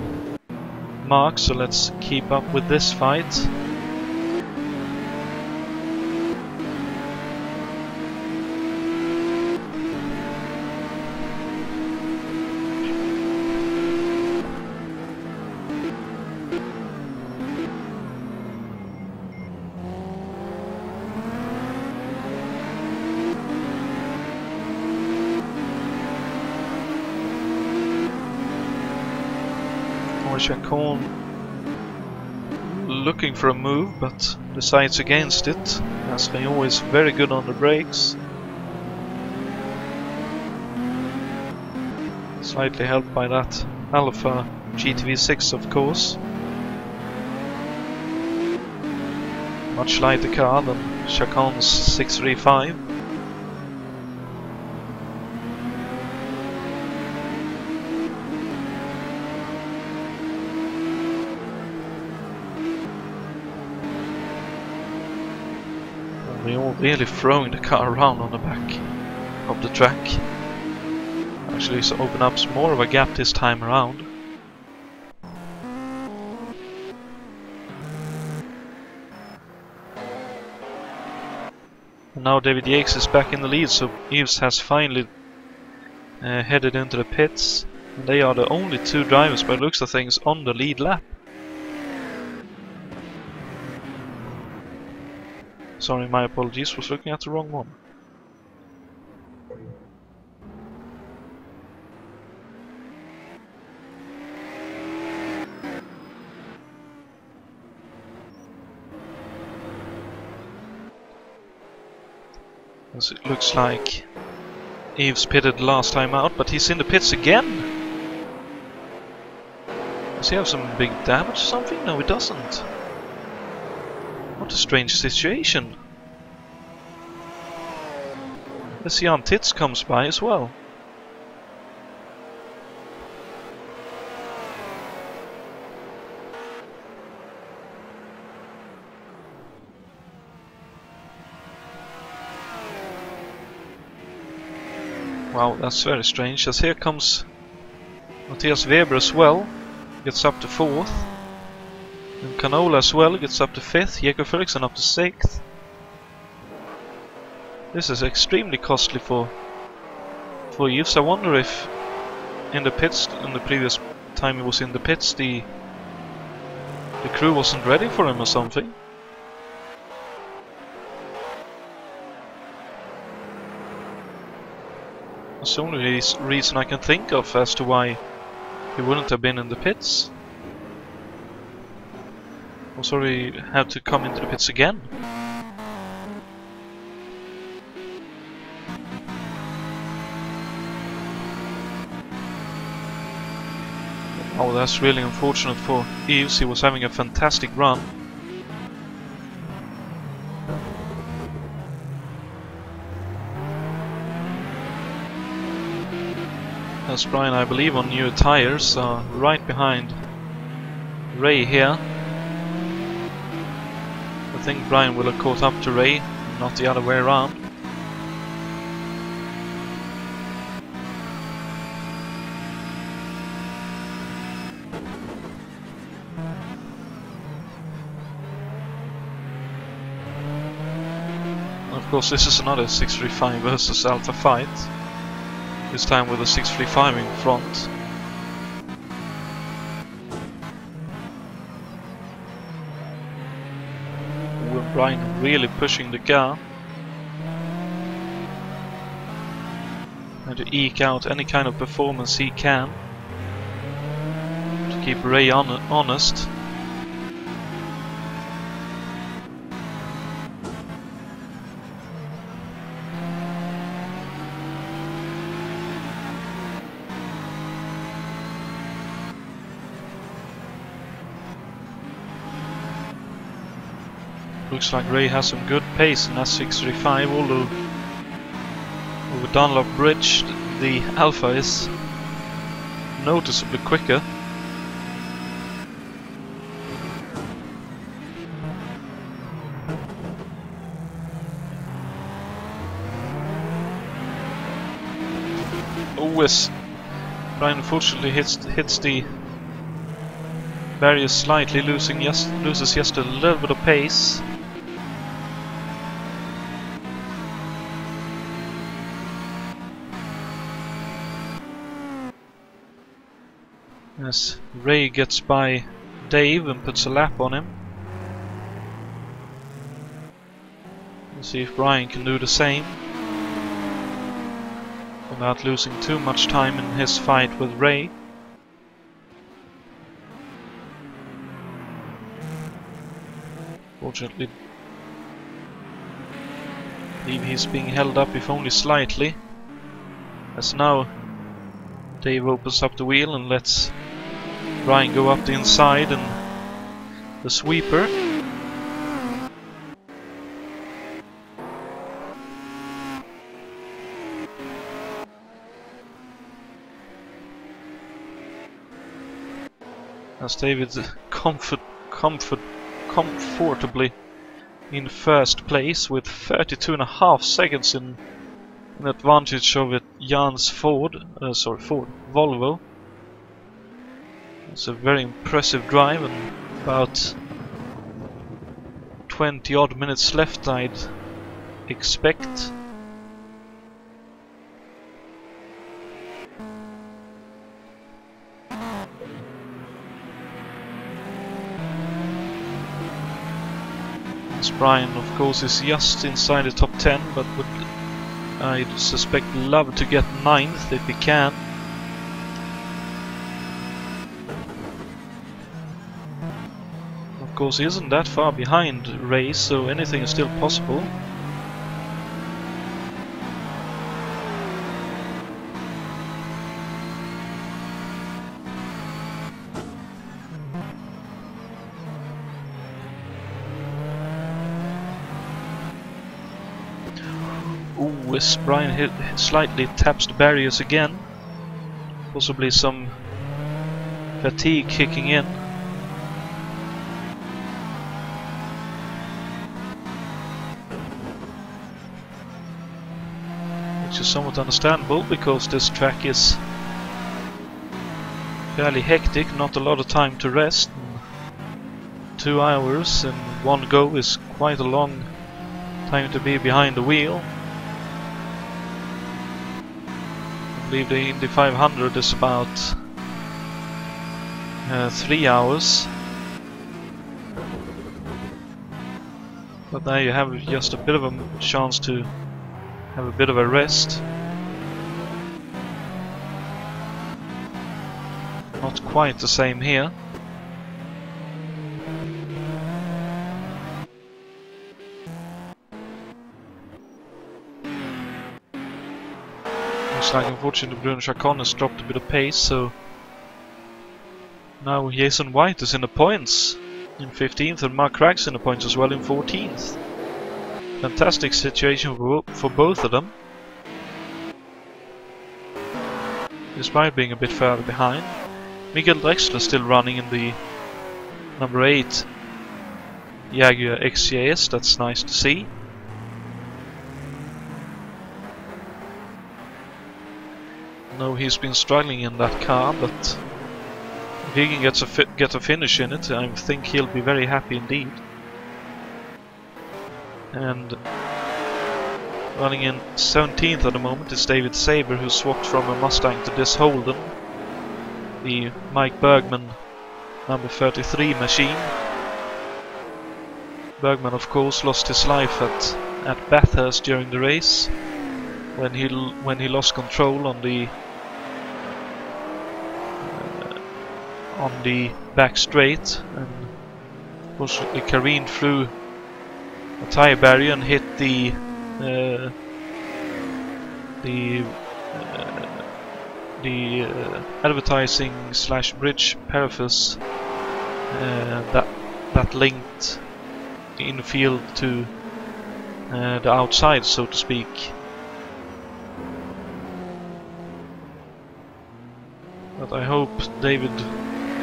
Mark, so let's keep up with this fight. Chacon looking for a move, but decides against it, as Rio is very good on the brakes. Slightly helped by that Alpha GTV6, of course. Much lighter car than Chacon's 635. Really throwing the car around on the back of the track. Actually, so open up more of a gap this time around. And now David Yates is back in the lead, so Yves has finally headed into the pits. And they are the only two drivers, by the looks of things, on the lead lap. Sorry, my apologies, was looking at the wrong one. As it looks like Yves pitted last time out, but he's in the pits again. Does he have some big damage or something? No, he doesn't. What a strange situation. Let's see, Jan Tits comes by as well. Wow, that's very strange, as here comes Matthias Weber as well, gets up to 4th. And Canola as well gets up to 5th, Jakob Felixson up to 6th. This is extremely costly for Yves. I wonder if in the pits, in the previous time he was in the pits, the crew wasn't ready for him or something. That's the only reason I can think of as to why he wouldn't have been in the pits. Or sorry, had to come into the pits again. Oh, that's really unfortunate for Yves. He was having a fantastic run. As Brian, I believe, on new tires, right behind Ray here. I think Brian will have caught up to Ray, not the other way around. Of course, this is another 635 versus Alpha fight. This time with a 635 in front. Brian really pushing the car. And to eke out any kind of performance he can. To keep Ray honest. Looks like Ray has some good pace in S635, although over Dunlop Bridge the Alpha is noticeably quicker. Always Brian unfortunately hits the barrier slightly, loses just a little bit of pace. As Ray gets by Dave and puts a lap on him. We'll see if Brian can do the same without losing too much time in his fight with Ray. Fortunately, I believe he's being held up, if only slightly, as now Dave opens up the wheel and lets Brian go up the inside and the sweeper. As David's comfortably in first place with 32.5 seconds in advantage of Jan's Volvo. It's a very impressive drive, and about 20 odd minutes left, I'd expect. As Brian, of course, is just inside the top 10, but would, I'd suspect, love to get 9th if he can. Of course, he isn't that far behind Ray, so anything is still possible. Ooh, as Brian slightly taps the barriers again. Possibly some fatigue kicking in. Which is somewhat understandable, because this track is fairly hectic, not a lot of time to rest. 2 hours in one go is quite a long time to be behind the wheel. I believe the Indy 500 is about 3 hours. But now you have just a bit of a chance to have a bit of a rest. Not quite the same here. Looks like, unfortunately, Bruno Chacon has dropped a bit of pace, so now Jason White is in the points in 15th, and Mark Cragg's in the points as well in 14th. Fantastic situation for both of them, despite being a bit further behind. Miguel Drexler still running in the number 8 Jaguar XJS, that's nice to see. No, he's been struggling in that car, but if he can get a finish in it, I think he'll be very happy indeed. And running in 17th at the moment is David Saber, who swapped from a Mustang to this Holden, the Mike Bergman number 33 machine. Bergman, of course, lost his life at Bathurst during the race when he lost control on the back straight, and unfortunately careened through a tyre barrier and hit the advertising / bridge paraphrase that linked the infield to the outside, so to speak. But I hope David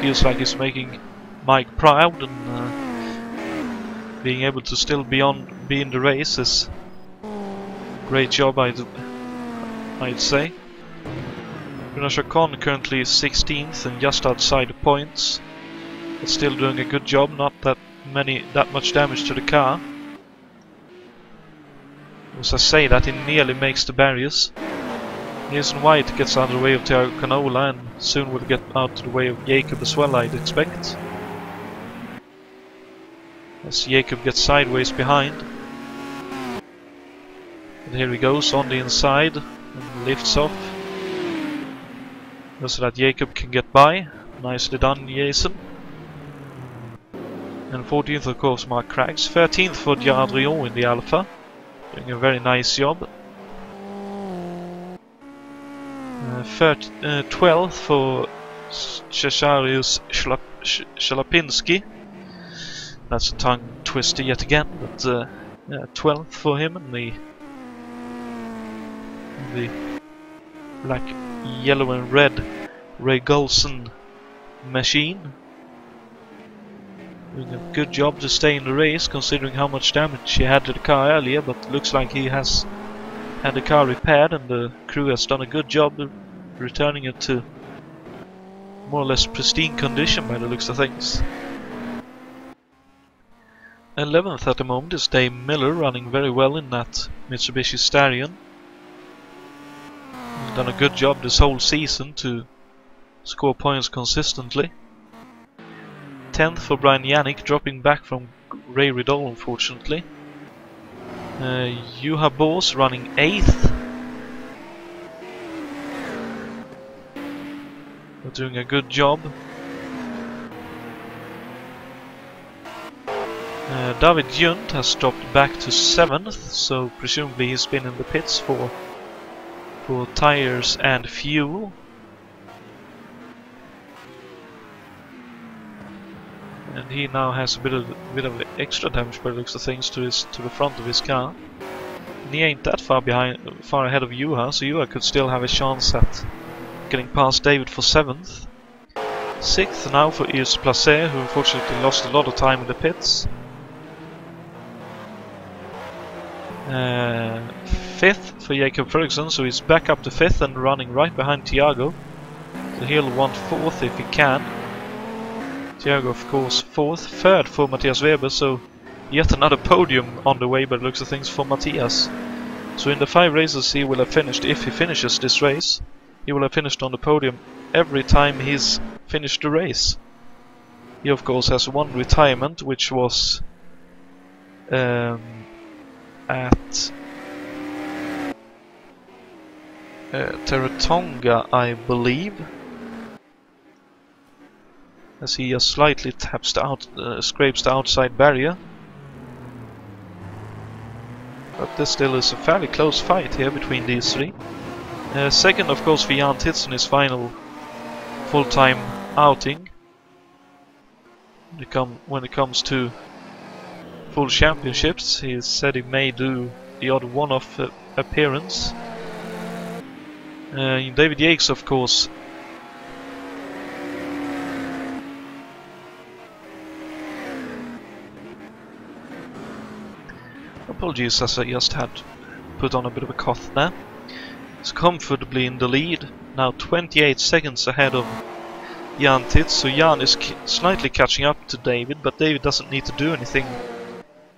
feels like he's making Mike proud, and being able to still be in the race is great job, I'd say. Jonatan currently 16th and just outside the points, but still doing a good job. Not that much damage to the car. As I say, that he nearly makes the barriers. Nielsen White gets out of the way of Thiago Canola, and soon will get out of the way of Jacob as well, I'd expect. As Jacob gets sideways behind. And here he goes on the inside and lifts off, so that Jacob can get by. Nicely done, Jason. And 14th, of course, Mark Craggs. 13th for Adrian in the Alpha, doing a very nice job. 12th for Cesarius Shalapinski. That's a tongue twister yet again, but 12th for him in the black, yellow and red Ray Golson machine. Doing a good job to stay in the race, considering how much damage he had to the car earlier, but looks like he has had the car repaired, and the crew has done a good job of returning it to more or less pristine condition by the looks of things. 11th at the moment is Dave Miller, running very well in that Mitsubishi Starion. He's done a good job this whole season to score points consistently. 10th for Brian Yannick, dropping back from Ray Riddle, unfortunately. Juha Bors running 8th. They're doing a good job. David Junt has dropped back to 7th, so presumably he's been in the pits for tires and fuel. And he now has a bit of extra damage by the looks of things to the front of his car. And he ain't that far ahead of Juha, so Juha could still have a chance at getting past David for 7th. 6th now for Yves Placé, who unfortunately lost a lot of time in the pits. 5th for Jacob Ferguson, so he's back up to 5th and running right behind Thiago. So he'll want 4th if he can. Thiago, of course, 4th. 3rd for Matthias Weber, so yet another podium on the way by the looks of things for Matthias. So in the 5 races he will have finished, if he finishes this race, he will have finished on the podium every time he's finished the race. He, of course, has one retirement, which was at Teretonga, I believe, as he just slightly taps scrapes the outside barrier. But there still is a fairly close fight here between these three. 2nd, of course, for Jan Titz in his final full-time outing. When it comes to full championships, he said he may do the odd one-off appearance. David Yates, of course, apologies as I just had put on a bit of a cough there. He's comfortably in the lead, now 28 seconds ahead of Jan Titz, so Jan is slightly catching up to David, but David doesn't need to do anything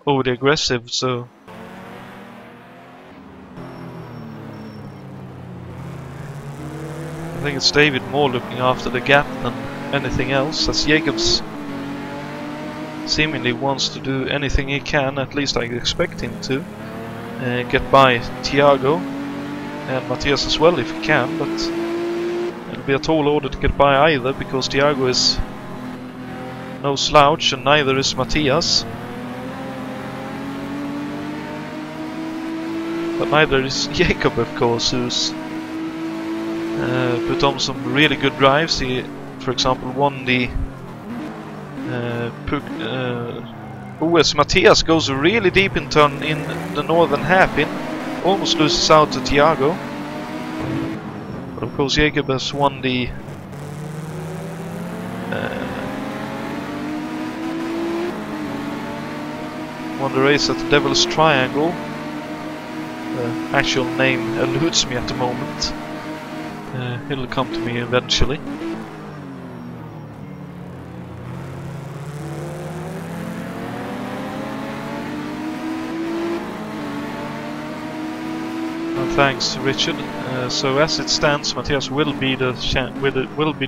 overly aggressive, so I think it's David more looking after the gap than anything else, as Jacob's seemingly wants to do anything he can, at least I expect him to, get by Thiago and Matthias as well if he can, but it'll be a tall order to get by either, because Thiago is no slouch and neither is Matthias. But neither is Jakob, of course, who's put on some really good drives. He, for example, won the as Matthias goes really deep in turn in the northern hairpin, almost loses out to Thiago. But of course Jakob has won the race at the Devil's Triangle. The actual name eludes me at the moment. It'll come to me eventually. And thanks, Richard. So as it stands, Matthias will be the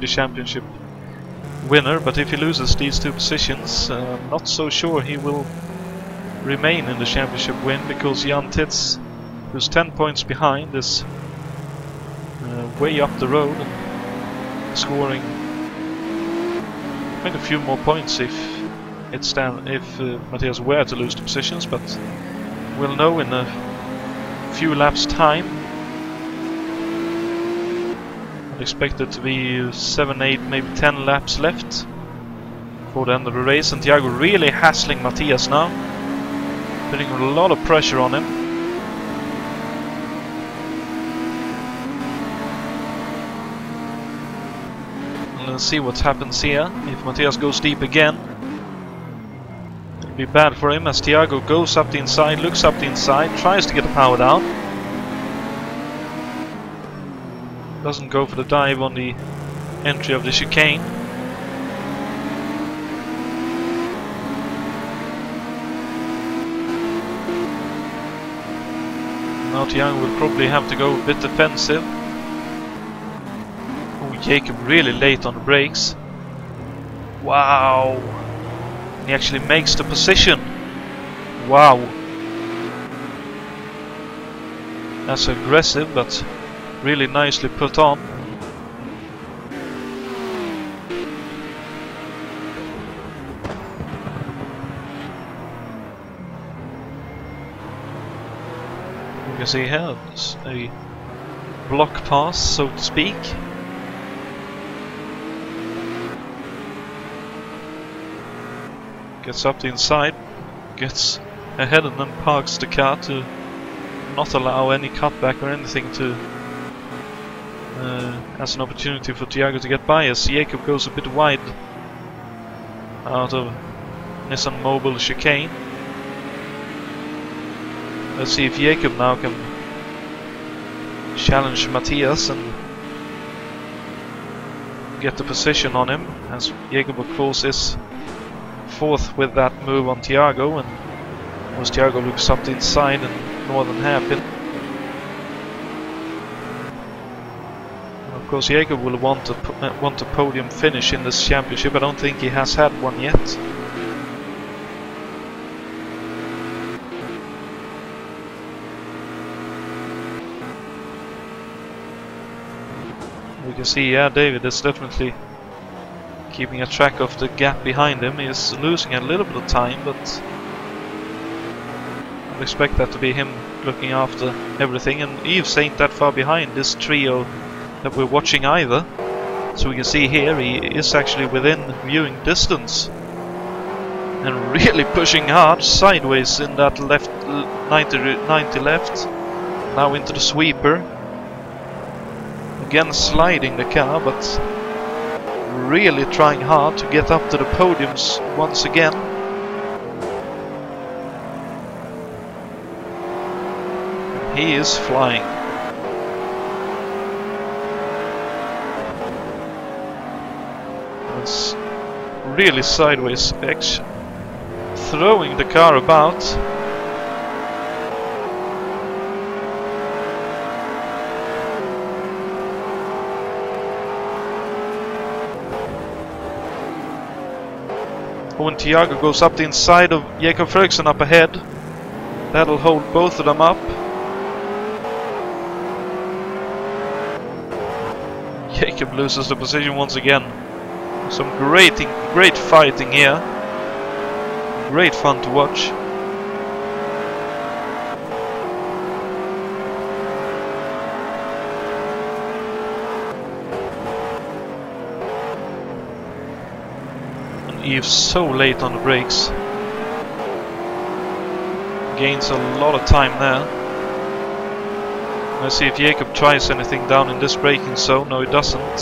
championship winner. But if he loses these two positions, I'm not so sure he will remain in the championship win, because Jonatan, who's 10 points behind, is way up the road and scoring quite a few more points if Matthias were to lose the positions, but we'll know in a few laps time. I'd expect it to be 7, 8, maybe 10 laps left for the end of the race, and Thiago really hassling Matthias now, putting a lot of pressure on him. Let's see what happens here. If Matthias goes deep again, it'll be bad for him, as Thiago goes up the inside, looks up the inside, tries to get the power down. Doesn't go for the dive on the entry of the chicane. Now Thiago will probably have to go a bit defensive. Jakob really late on the brakes. Wow! He actually makes the position. Wow! That's aggressive, but really nicely put on. You can see here, it's a block pass, so to speak. Gets up the inside, gets ahead and then parks the car to not allow any cutback or anything to as an opportunity for Thiago to get by, as Jakob goes a bit wide out of Nissan Mobile chicane. Let's see if Jakob now can challenge Matthias and get the position on him, as Jakob of course is fourth with that move on Thiago, and as Thiago looks up the inside and northern hairpin. And of course Jakob will want a podium finish in this championship. I don't think he has had one yet. We can see, yeah, David is definitely keeping a track of the gap behind him. He is losing a little bit of time, but I expect that to be him looking after everything. And Yves ain't that far behind this trio that we're watching either. So we can see here he is actually within viewing distance and really pushing hard sideways in that left 90 left, now into the sweeper. Again sliding the car, but really trying hard to get up to the podiums once again. He is flying. It's really sideways X, throwing the car about. Oh, and Thiago goes up the inside of Jakob Frederiksen up ahead. That'll hold both of them up. Jakob loses the position once again. Some great fighting here. Great fun to watch. And Yves so late on the brakes. Gains a lot of time there. Let's see if Jakob tries anything down in this braking zone. No, he doesn't.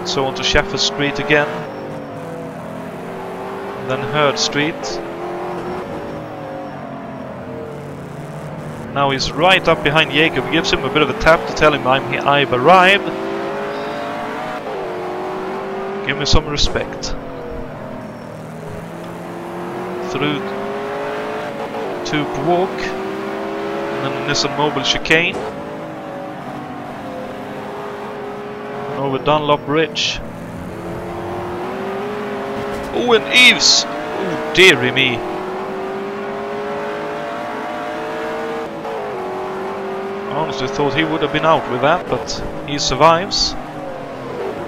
So on to Sheffield Street again. And then Herd Street. Now he's right up behind Jakob. Gives him a bit of a tap to tell him I've arrived. Give me some respect. Through to walk, and then Nissan Mobile chicane, and over Dunlop Bridge. Oh, and Yves! Oh, dearie me! I honestly thought he would have been out with that, but he survives.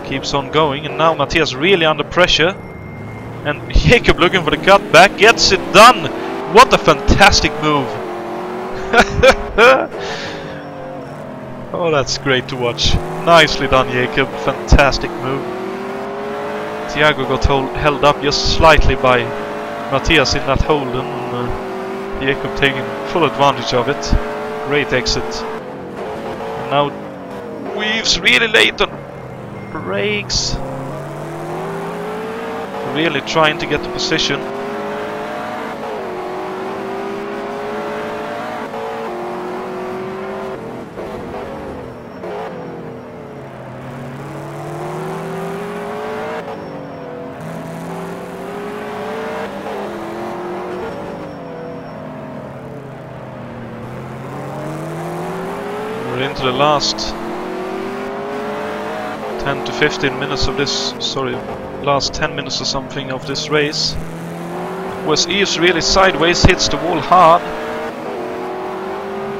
Keeps on going, and now Matthias really under pressure. And Jakob looking for the cutback, gets it done! What a fantastic move! Oh, that's great to watch. Nicely done, Jakob. Fantastic move. Thiago got held up just slightly by Matthias in that hold, and Jakob taking full advantage of it. Great exit. And now Weaves really late on brakes. Really trying to get the position. We're into the last 10 to 15 minutes of this, last 10 minutes or something of this race. Was Yves really sideways, hits the wall hard.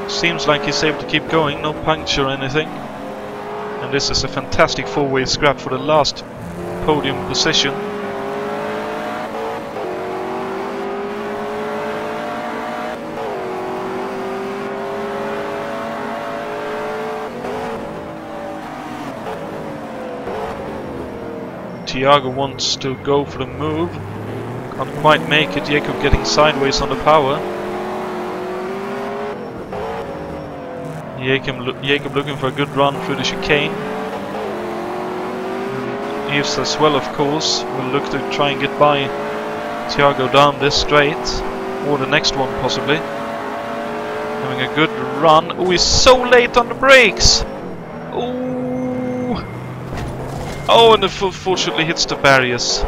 Seems like he's able to keep going, no puncture or anything. And this is a fantastic four-way scrap for the last podium position. Thiago wants to go for the move. Can't quite make it. Jakob getting sideways on the power. Jakob looking for a good run through the chicane. Yves as well, of course, will look to try and get by Thiago down this straight. Or the next one, possibly. Having a good run. Oh, he's so late on the brakes! Oh, and unfortunately hits the barriers.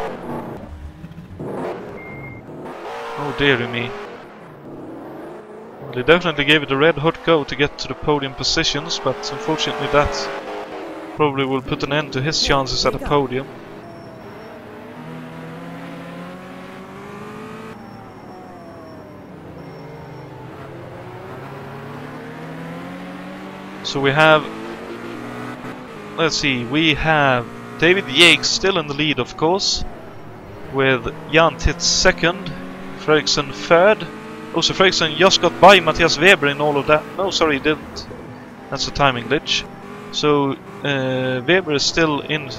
Oh, dearie me. Well, they definitely gave it a red hot go to get to the podium positions, but unfortunately that probably will put an end to his chances at a podium. So we have... Let's see, we have David Yates still in the lead, of course, with Jan Titz second, Frederiksen third. Also, Frederiksen just got by Matthias Weber in all of that. No, sorry, he didn't. That's a timing glitch. So Weber is still in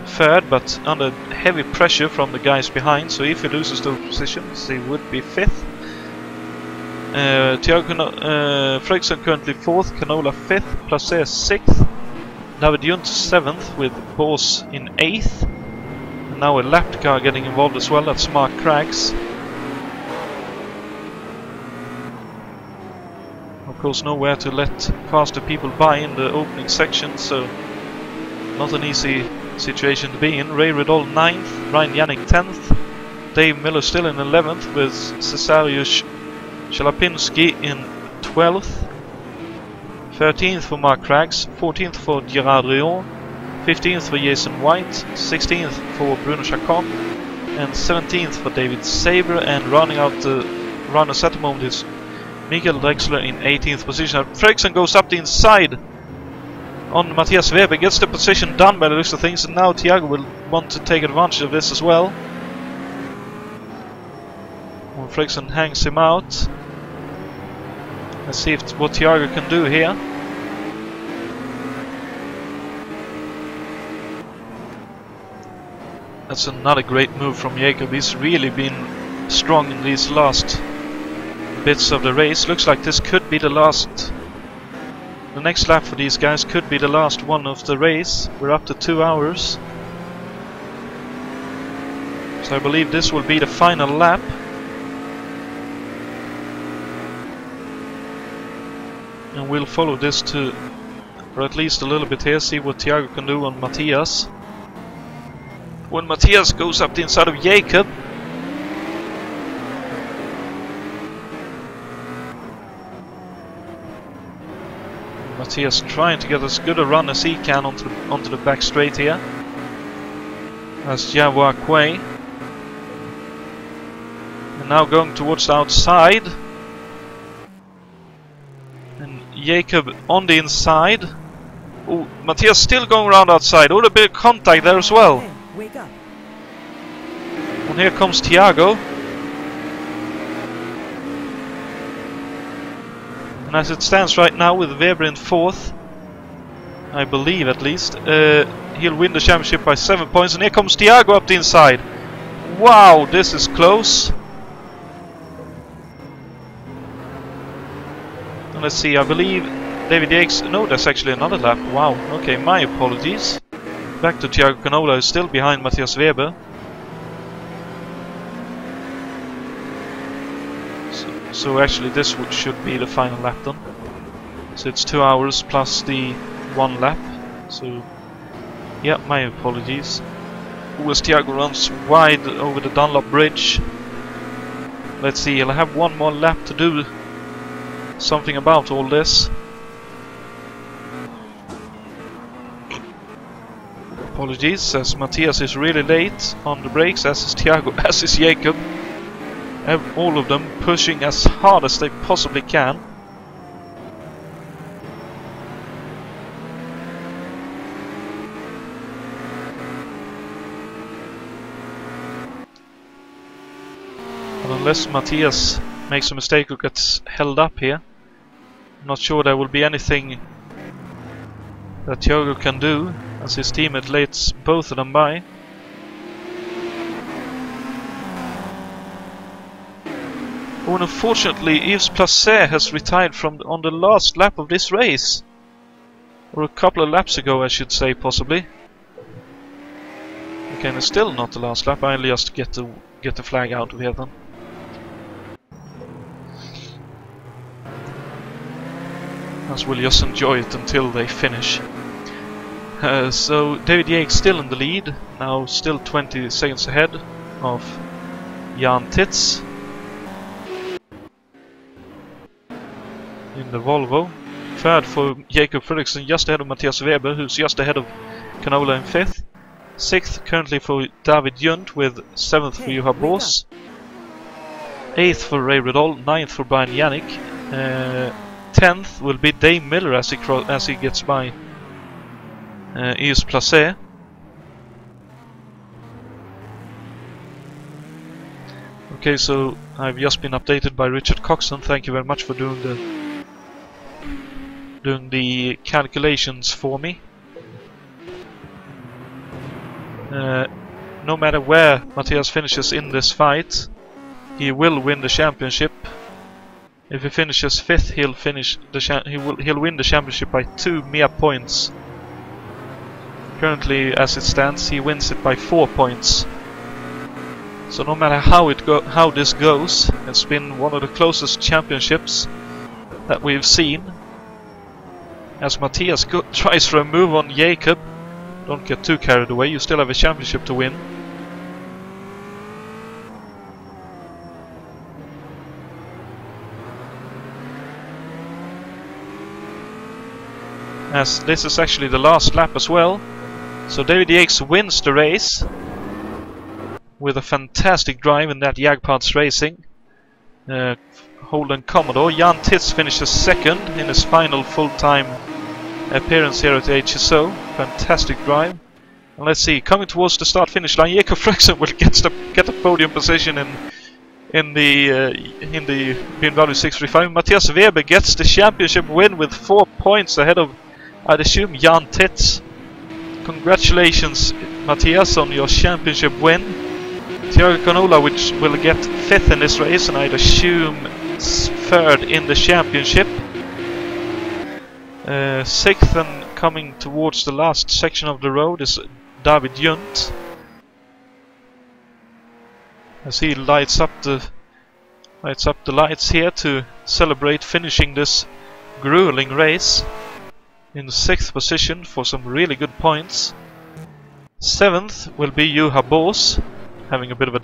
third, but under heavy pressure from the guys behind. So if he loses those positions, he would be fifth. Frederiksen currently fourth, Canola fifth, Placé sixth. David Junt 7th with Bors in 8th. And now a lapped car getting involved as well, that's Mark Craggs. Of course, nowhere to let faster people by in the opening section, so not an easy situation to be in. Ray Riddle 9th, Ryan Yannick 10th, Dave Miller still in 11th with Cesarius Chalapinski in 12th. 13th for Mark Craggs, 14th for Gerard Rion, 15th for Jason White, 16th for Bruno Chacon, and 17th for David Saber, and rounding out the runners at the moment is Mikael Drexler in 18th position. Fredriksson goes up the inside on Matthias Weber, gets the position done by the looks of things, and now Thiago will want to take advantage of this as well. When Fredriksson hangs him out. Let's see what Thiago can do here. That's another great move from Jakob. He's really been strong in these last bits of the race. Looks like this could be the last. The next lap for these guys could be the last one of the race. We're up to 2 hours. So I believe this will be the final lap. And we'll follow this to, for at least a little bit here, see what Thiago can do on Matthias. When Matthias goes up the inside of Jakob. Matthias trying to get as good a run as he can onto the back straight here. That's Jawa Quay. And now going towards the outside. And Jakob on the inside. Oh, Matthias still going around outside. Oh, a bit of contact there as well. Wake up. And here comes Thiago. And as it stands right now with Weber in 4th, I believe at least, he'll win the championship by 7 points. And here comes Thiago up the inside. Wow, this is close. And let's see, I believe David Yates... No, that's actually another lap. Wow, okay, my apologies. Back to Thiago Canola, who's still behind Matthias Weber. So actually this should be the final lap then. So it's 2 hours plus the 1 lap. So yeah, my apologies. As Thiago runs wide over the Dunlop Bridge. Let's see, he'll have 1 more lap to do something about all this. Apologies, as Matthias is really late on the brakes, as is Thiago, as is Jakob. All of them pushing as hard as they possibly can. And unless Matthias makes a mistake or gets held up here, I'm not sure there will be anything that Thiago can do, as his teammate lets both of them by. Oh, and unfortunately Yves Placet has retired on the last lap of this race. Or a couple of laps ago, I should say, possibly. Okay, and it's still not the last lap. I'll just get the flag out of here then. As we'll just enjoy it until they finish. So David Yates still in the lead, now still 20 seconds ahead of Jan Titz in the Volvo. Third for Jakob Fredriksson, just ahead of Matthias Weber, who's just ahead of Canola in 5th. 6th currently for David Junt, with 7th for Juha Boss. 8th for Ray Riddell, 9th for Brian Yannick. 10th will be Dave Miller as he gets by Yves Placet. Okay, so I've just been updated by Richard Coxon. Thank you very much for doing the calculations for me. No matter where Matthias finishes in this fight, he will win the championship. If he finishes 5th, he'll win the championship by 2 mere points. Currently, as it stands, he wins it by 4 points. So no matter how this goes, it's been one of the closest championships that we've seen. As Matthias tries for a move on Jakob, don't get too carried away. You still have a championship to win. As this is actually the last lap as well. So David Yates wins the race with a fantastic drive in that Jagdparts Racing. Holden Commodore. Jan Titz finishes second in his final full-time appearance here at the HSO. Fantastic drive. And let's see, coming towards the start-finish line, Jakob Frexen will get the podium position in the BMW 635. Matthias Weber gets the championship win with 4 points ahead of, I'd assume, Jan Titz. Congratulations, Matthias, on your championship win. Thiago Canola, which will get 5th in this race, and I'd assume 3rd in the championship. 6th and coming towards the last section of the road is David Junt, as he lights up the lights here to celebrate finishing this grueling race in 6th position for some really good points. 7th will be Juha Boos, having a bit of a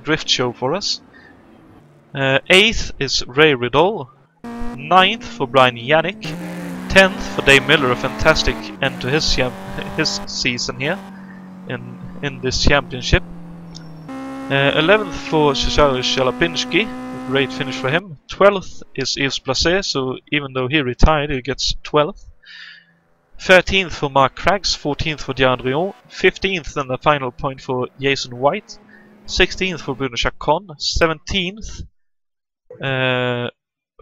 drift show for us. 8th is Ray Riddle. 9th for Brian Yannick. 10th for Dave Miller, a fantastic end to his season here in this championship. 11th for Cesare Shalapinski, a great finish for him. 12th is Yves Placé, so even though he retired, he gets 12th. 13th for Mark Craggs, 14th for Diane Drion, 15th and the final point for Jason White, 16th for Bruno Chacon, 17th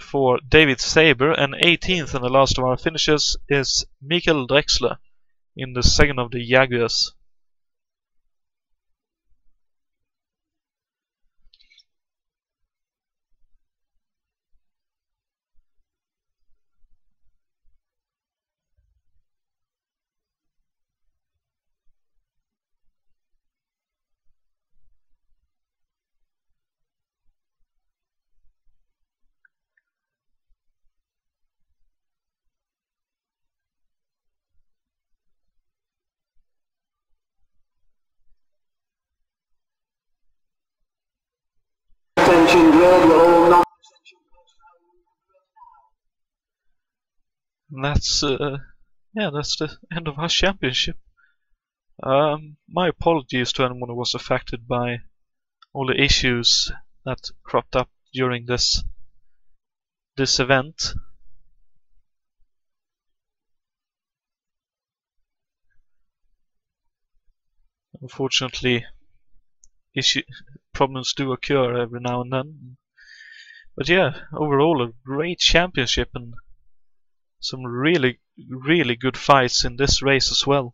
for David Saber, and 18th and the last of our finishers is Michael Drexler in the second of the Jaguars. And that's that's the end of our championship. My apologies to anyone who was affected by all the issues that cropped up during this event. Unfortunately, problems do occur every now and then. But yeah, overall a great championship and some really good fights in this race as well.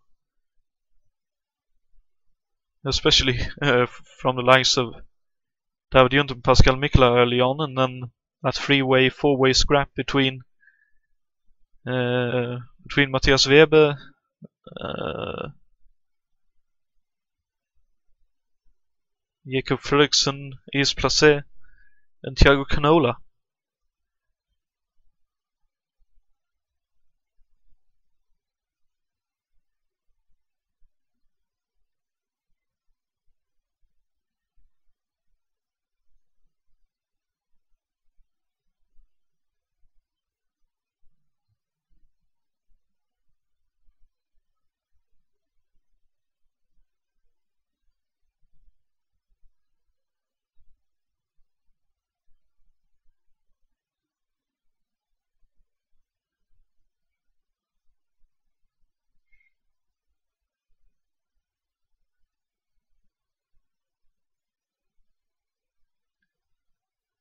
Especially from the likes of David Junt and Pascal Mikla early on, and then that four-way scrap between Matthias Weber, Jakob Frederiksen, Yves Placé, and Thiago Canola.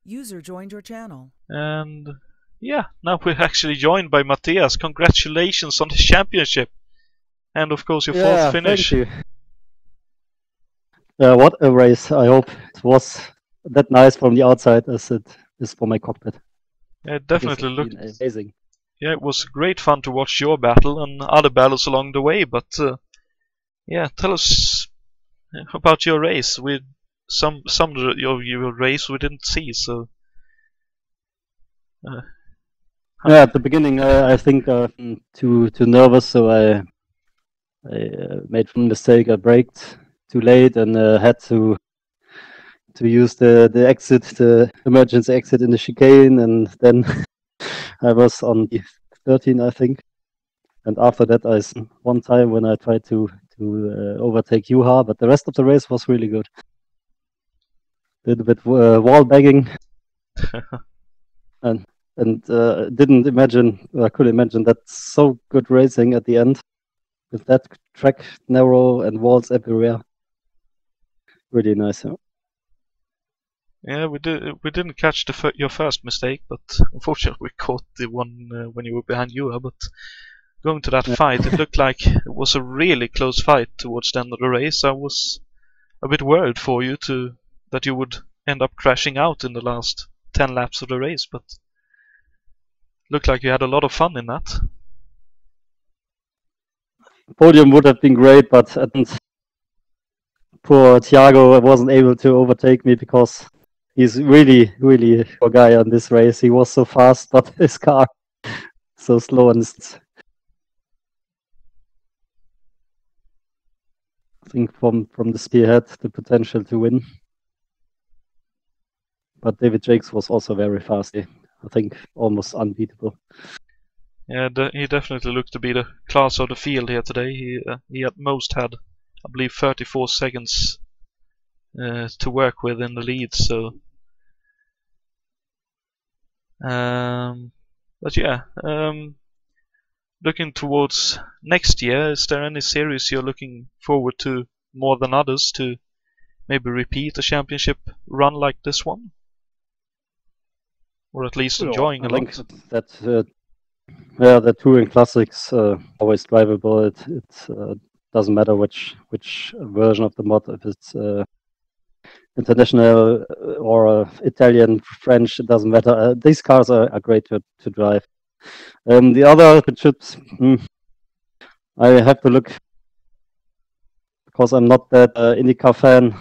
User joined your channel. And yeah, now we're actually joined by Matthias. Congratulations on the championship. And of course your fourth finish. Thank you. What a race. I hope it was that nice from the outside as it is from my cockpit. Yeah, it definitely looked amazing. Yeah, it was great fun to watch your battle and other battles along the way, but yeah, tell us about your race. With some of your race we didn't see, so yeah, at the beginning I think too nervous, so I made one mistake. I braked too late and had to use the exit, the emergency exit in the chicane, and then I was on the 13, I think. And after that, one time when I tried to overtake Juha, but the rest of the race was really good. Did a bit wall bagging, and didn't imagine, I could imagine that so good racing at the end with that track narrow and walls everywhere. Really nice. Yeah? Yeah, we didn't catch your first mistake, but unfortunately we caught the one when you were behind Juha. But going to that fight, it looked like it was a really close fight towards the end of the race. I was a bit worried for you that you would end up crashing out in the last 10 laps of the race, but looked like you had a lot of fun in that. Podium would have been great, but poor Thiago wasn't able to overtake me because he's really, really a guy on this race. He was so fast, but his car so slow, and I think from the spearhead, the potential to win. But David Jakes was also very fast. I think almost unbeatable. Yeah, he definitely looked to be the class of the field here today. He at most had, I believe, 34 seconds to work with in the lead. So, but yeah, looking towards next year, is there any series you're looking forward to more than others to maybe repeat a championship run like this one? Or at least enjoying a lot? I think that the touring classics always drivable. It doesn't matter which version of the mod, if it's international or Italian, French, it doesn't matter. These cars are great to drive. The other chips, I have to look, because I'm not that IndyCar fan.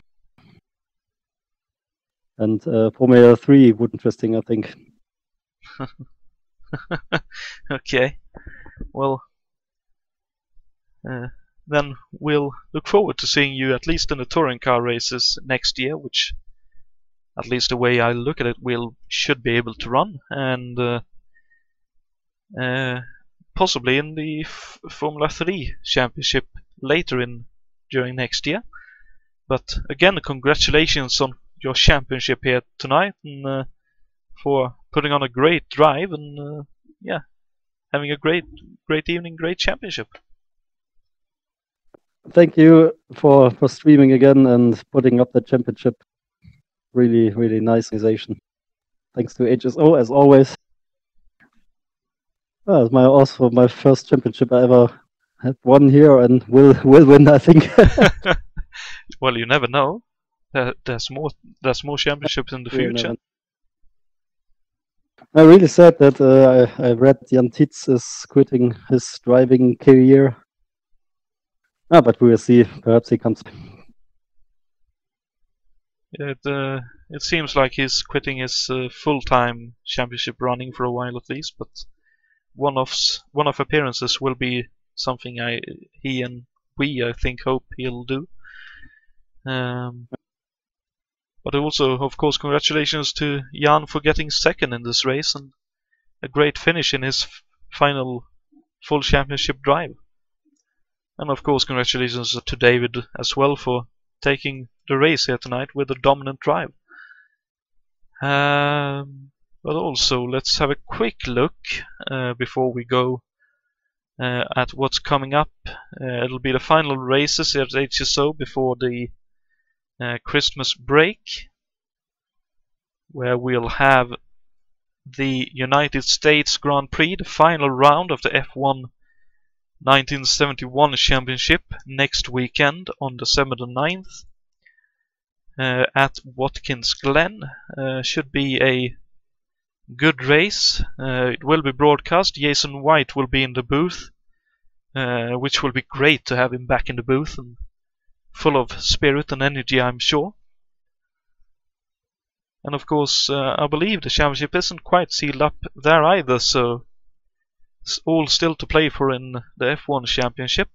And Formula 3 would be interesting, I think. Okay, well, then we'll look forward to seeing you at least in the touring car races next year, which, at least the way I look at it, should be able to run, and possibly in the Formula 3 championship later during next year. But again, congratulations on your championship here tonight, and for putting on a great drive, and yeah, having a great evening, great championship. Thank you for streaming again and putting up the championship. Really, really nice organization. Thanks to HSO as always. It's also my first championship I ever had won here, and will win, I think. Well, you never know. There's more championships in the future. I'm really sad that I read Jonatan is quitting his driving career. But we will see. Perhaps he comes. It seems like he's quitting his full-time championship running for a while at least. But one-off appearances will be something he and we, I think, hope he'll do. But also, of course, congratulations to Jan for getting second in this race, and a great finish in his final full championship drive. And of course, congratulations to David as well for taking the race here tonight with a dominant drive. But also, let's have a quick look before we go at what's coming up. It'll be the final races here at HSO before the Christmas break, where we'll have the United States Grand Prix, the final round of the F1 1971 Championship next weekend on December the 9th at Watkins Glen. Should be a good race. It will be broadcast. Jason White will be in the booth, which will be great to have him back in the booth and full of spirit and energy, I'm sure. And of course, I believe the championship isn't quite sealed up there either, so it's all still to play for in the F1 championship.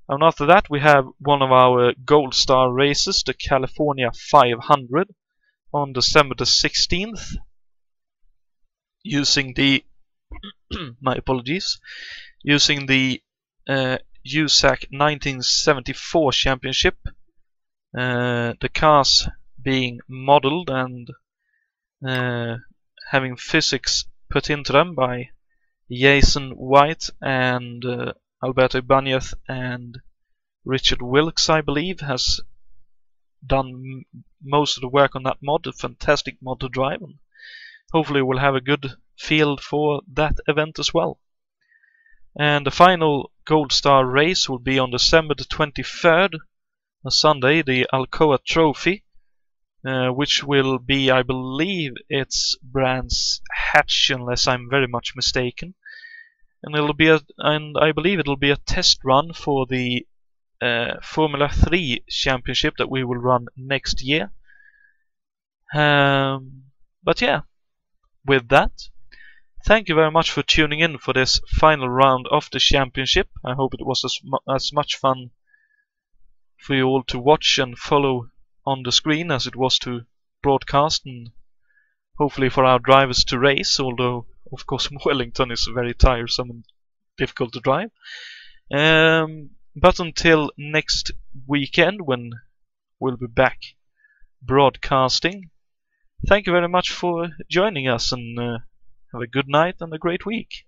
And after that, we have one of our Gold Star races, the California 500, on December the 16th, using the my apologies, using the USAC 1974 championship. The cars being modeled and having physics put into them by Jason White and Alberto Ibanez and Richard Wilkes, I believe, has done most of the work on that mod. A fantastic mod to drive, and hopefully we'll have a good field for that event as well. And the final Gold Star race will be on December the 23rd, a Sunday, the Alcoa Trophy, which will be, I believe, it's Brands Hatch, unless I'm very much mistaken. And I believe it'll be a test run for the Formula 3 championship that we will run next year. But yeah, with that, thank you very much for tuning in for this final round of the championship. I hope it was as much fun for you all to watch and follow on the screen as it was to broadcast, and hopefully for our drivers to race, although of course Wellington is very tiresome and difficult to drive. But until next weekend, when we'll be back broadcasting, thank you very much for joining us, and have a good night and a great week.